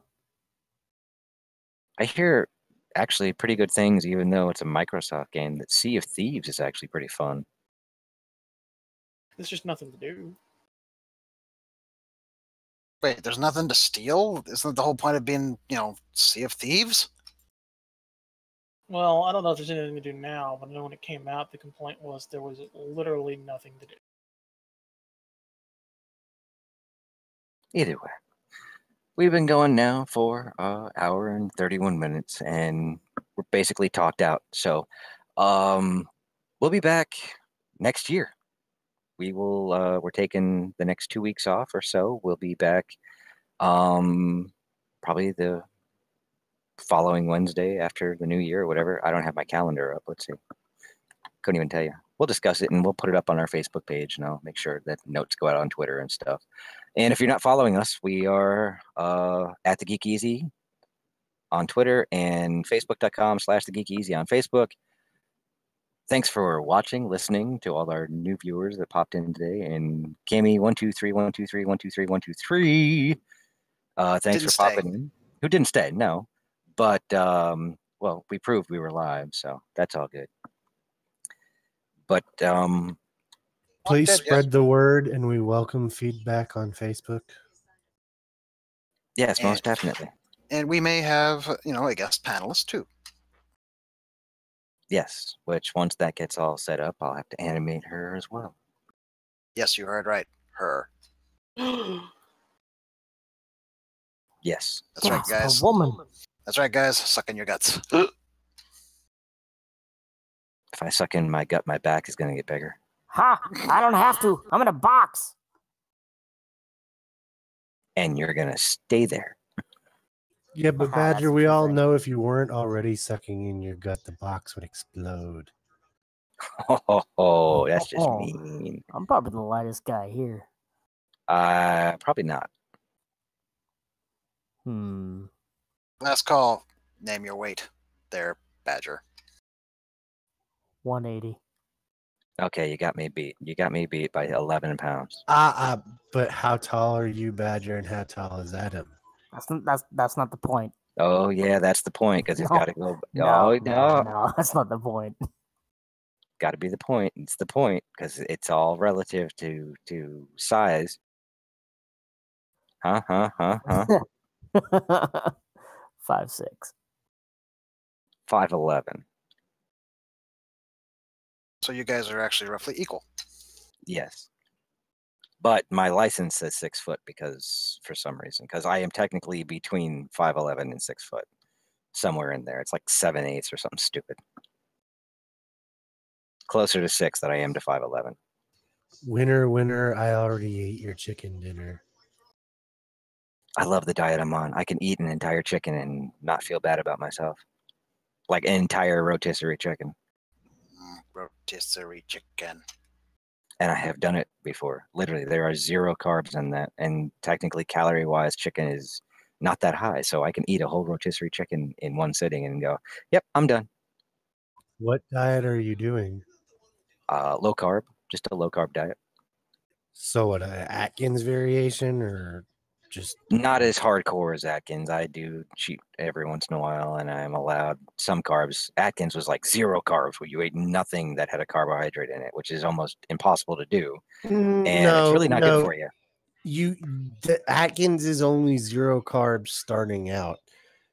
I hear actually pretty good things, even though it's a Microsoft game. That Sea of Thieves is actually pretty fun. There's just nothing to do. Wait, there's nothing to steal? Isn't the whole point of being, Sea of Thieves? Well, I don't know if there's anything to do now, but I know when it came out, the complaint was there was literally nothing to do. Either way, we've been going now for an hour and 31 minutes, and we're basically talked out. So we'll be back next year. We're taking the next 2 weeks off or so. We'll be back probably the following Wednesday after the new year or whatever. I don't have my calendar up. Let's see. Couldn't even tell you. We'll discuss it, and we'll put it up on our Facebook page, and I'll make sure that notes go out on Twitter and stuff. And if you're not following us, we are at the Geek EZ on Twitter and Facebook.com/the Geek EZ on Facebook. Thanks for watching, listening to all our new viewers that popped in today. And Cammy 123 123 123 123. Thanks for popping in. Who didn't stay? No, but well, we proved we were live, so that's all good. But please spread the word, and we welcome feedback on Facebook. Yes, most definitely. And we may have, a guest panelist too. Yes, which once that gets all set up, I'll have to animate her as well. Yes, you heard right. Her. Yes. That's right, guys. A woman. That's right, guys. Suck in your guts. If I suck in my gut, my back is going to get bigger. Ha! I don't have to. I'm in a box. And you're going to stay there. Yeah, but Badger, we all know if you weren't already sucking in your gut, the box would explode. Oh, that's just mean. I'm probably the lightest guy here. Probably not. Last call. Name your weight. There, Badger. 180. Okay, you got me beat. You got me beat by 11 pounds. But how tall are you, Badger, and how tall is Adam? That's not the point. Oh yeah, that's the point, because it's got to go. No, that's not the point. Got to be the point. It's the point, because it's all relative to size. Huh. 5'6". 5'11". So you guys are actually roughly equal. Yes. But my license says 6 foot for some reason, because I am technically between 5'11" and 6 foot, somewhere in there. It's like 7/8 or something stupid. Closer to 6 than I am to 5'11". Winner, I already ate your chicken dinner. I love the diet I'm on. I can eat an entire chicken and not feel bad about myself. Like an entire rotisserie chicken. Rotisserie chicken. And I have done it before. Literally, there are 0 carbs in that. And technically, calorie-wise, chicken is not that high. So I can eat a whole rotisserie chicken in one sitting and go, yep, I'm done. What diet are you doing? Low carb, just a low carb diet. So what, Atkins variation or just Not as hardcore as Atkins. I do cheat every once in a while, and I'm allowed some carbs. Atkins was like 0 carbs, where you ate nothing that had a carbohydrate in it, which is almost impossible to do, and it's really not good for you. The Atkins is only 0 carbs starting out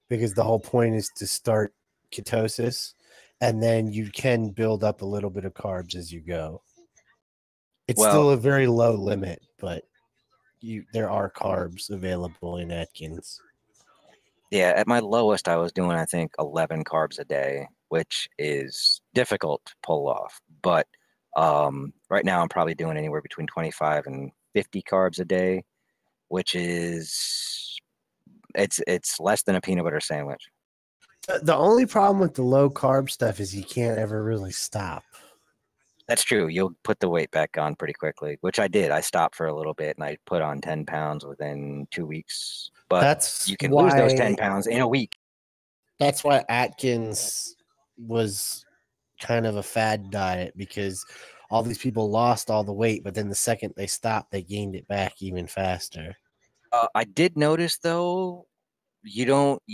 because the whole point is to start ketosis, and then you can build up a little bit of carbs as you go. It's still a very low limit, but there are carbs available in Atkins. Yeah, at my lowest, I was doing, I think, 11 carbs a day, which is difficult to pull off. But right now, I'm probably doing anywhere between 25 and 50 carbs a day, which is it's less than a peanut butter sandwich. The only problem with the low carb stuff is you can't ever really stop. That's true. You'll put the weight back on pretty quickly, which I did. I stopped for a little bit and I put on 10 pounds within 2 weeks. But you can lose those 10 pounds in a week. That's why Atkins was kind of a fad diet, because all these people lost all the weight, but then the second they stopped, they gained it back even faster. I did notice though, if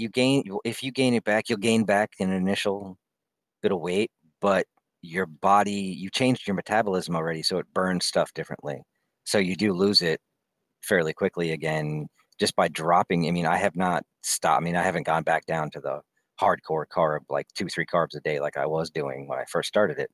you gain it back, you'll gain back an initial bit of weight, but your body, you changed your metabolism already, so it burns stuff differently. So you do lose it fairly quickly again just by dropping. I mean, I have not stopped. I mean, I haven't gone back down to the hardcore carb, like 2-3 carbs a day like I was doing when I first started it.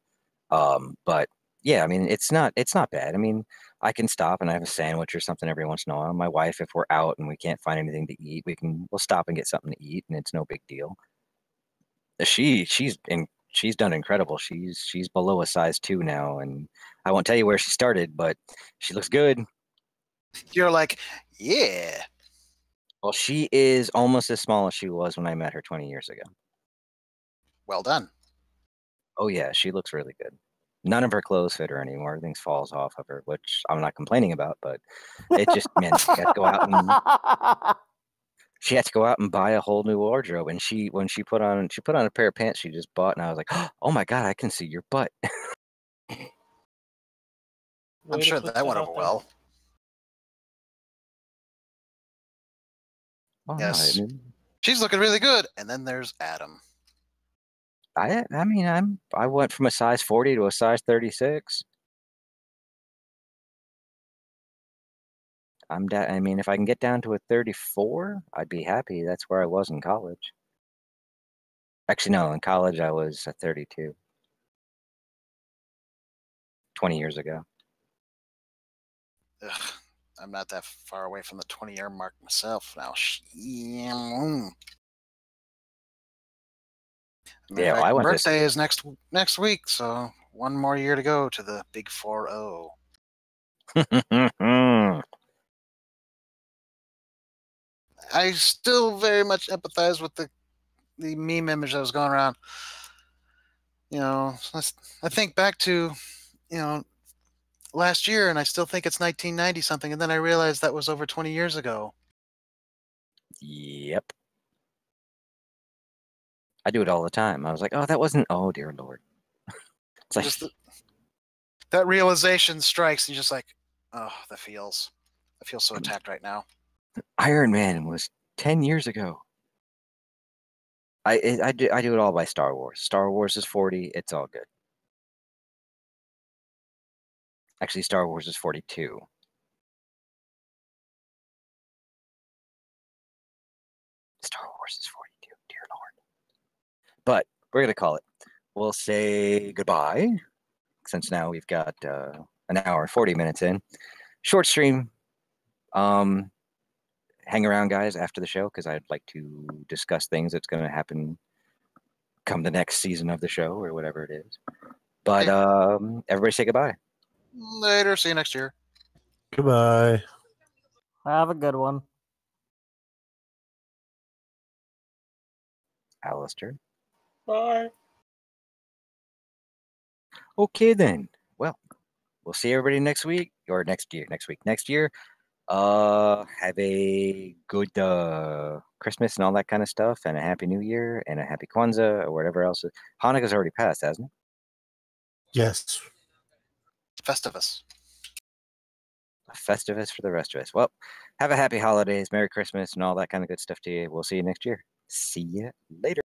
But yeah, I mean, it's not bad. I mean, I can stop and I have a sandwich or something every once in a while. My wife, if we're out and we can't find anything to eat, we'll stop and get something to eat, and it's no big deal. She's done incredible. She's below a size 2 now, and I won't tell you where she started, but she looks good. You're like, yeah. Well, she is almost as small as she was when I met her 20 years ago. Well done. Oh yeah, she looks really good. None of her clothes fit her anymore. Things falls off of her, which I'm not complaining about, but it just meant she had to go out and buy a whole new wardrobe. And when she put on a pair of pants she just bought, and I was like, oh my God, I can see your butt. I'm sure that went over well. Yes. She's looking really good. And then there's Adam. I mean, I went from a size 40 to a size 36. I mean, if I can get down to a 34, I'd be happy. That's where I was in college. Actually, no, in college I was a 32. 20 years ago. Ugh, I'm not that far away from the 20-year mark myself now. Yeah, well, my birthday is next week, so one more year to go to the big 4-0. I still very much empathize with the meme image that was going around. You know, I think back to, last year, and I still think it's 1990 something, and then I realized that was over 20 years ago. Yep. I do it all the time. I was like, oh, that wasn't, oh, dear Lord. It's like, just that realization strikes, and you're just like, oh, I feel so attacked right now. Iron Man was 10 years ago. I do it all by Star Wars. Star Wars is 40. It's all good. Actually, Star Wars is 42. Star Wars is 42. Dear Lord. But we're going to call it. We'll say goodbye, since now we've got an hour and 40 minutes in. Short stream. Hang around, guys, after the show, because I'd like to discuss things that's going to happen come the next season of the show or whatever it is. But everybody say goodbye. Later. See you next year. Goodbye. Have a good one. Alistair. Bye. Okay, then. Well, we'll see everybody next week or next year. Next year. Have a good Christmas and all that kind of stuff, and a happy New Year, and a happy Kwanzaa or whatever else. Hanukkah's already passed, hasn't it? Yes. Festivus. A Festivus for the rest of us. Well, have a happy holidays, Merry Christmas, and all that kind of good stuff to you. We'll see you next year. See you later.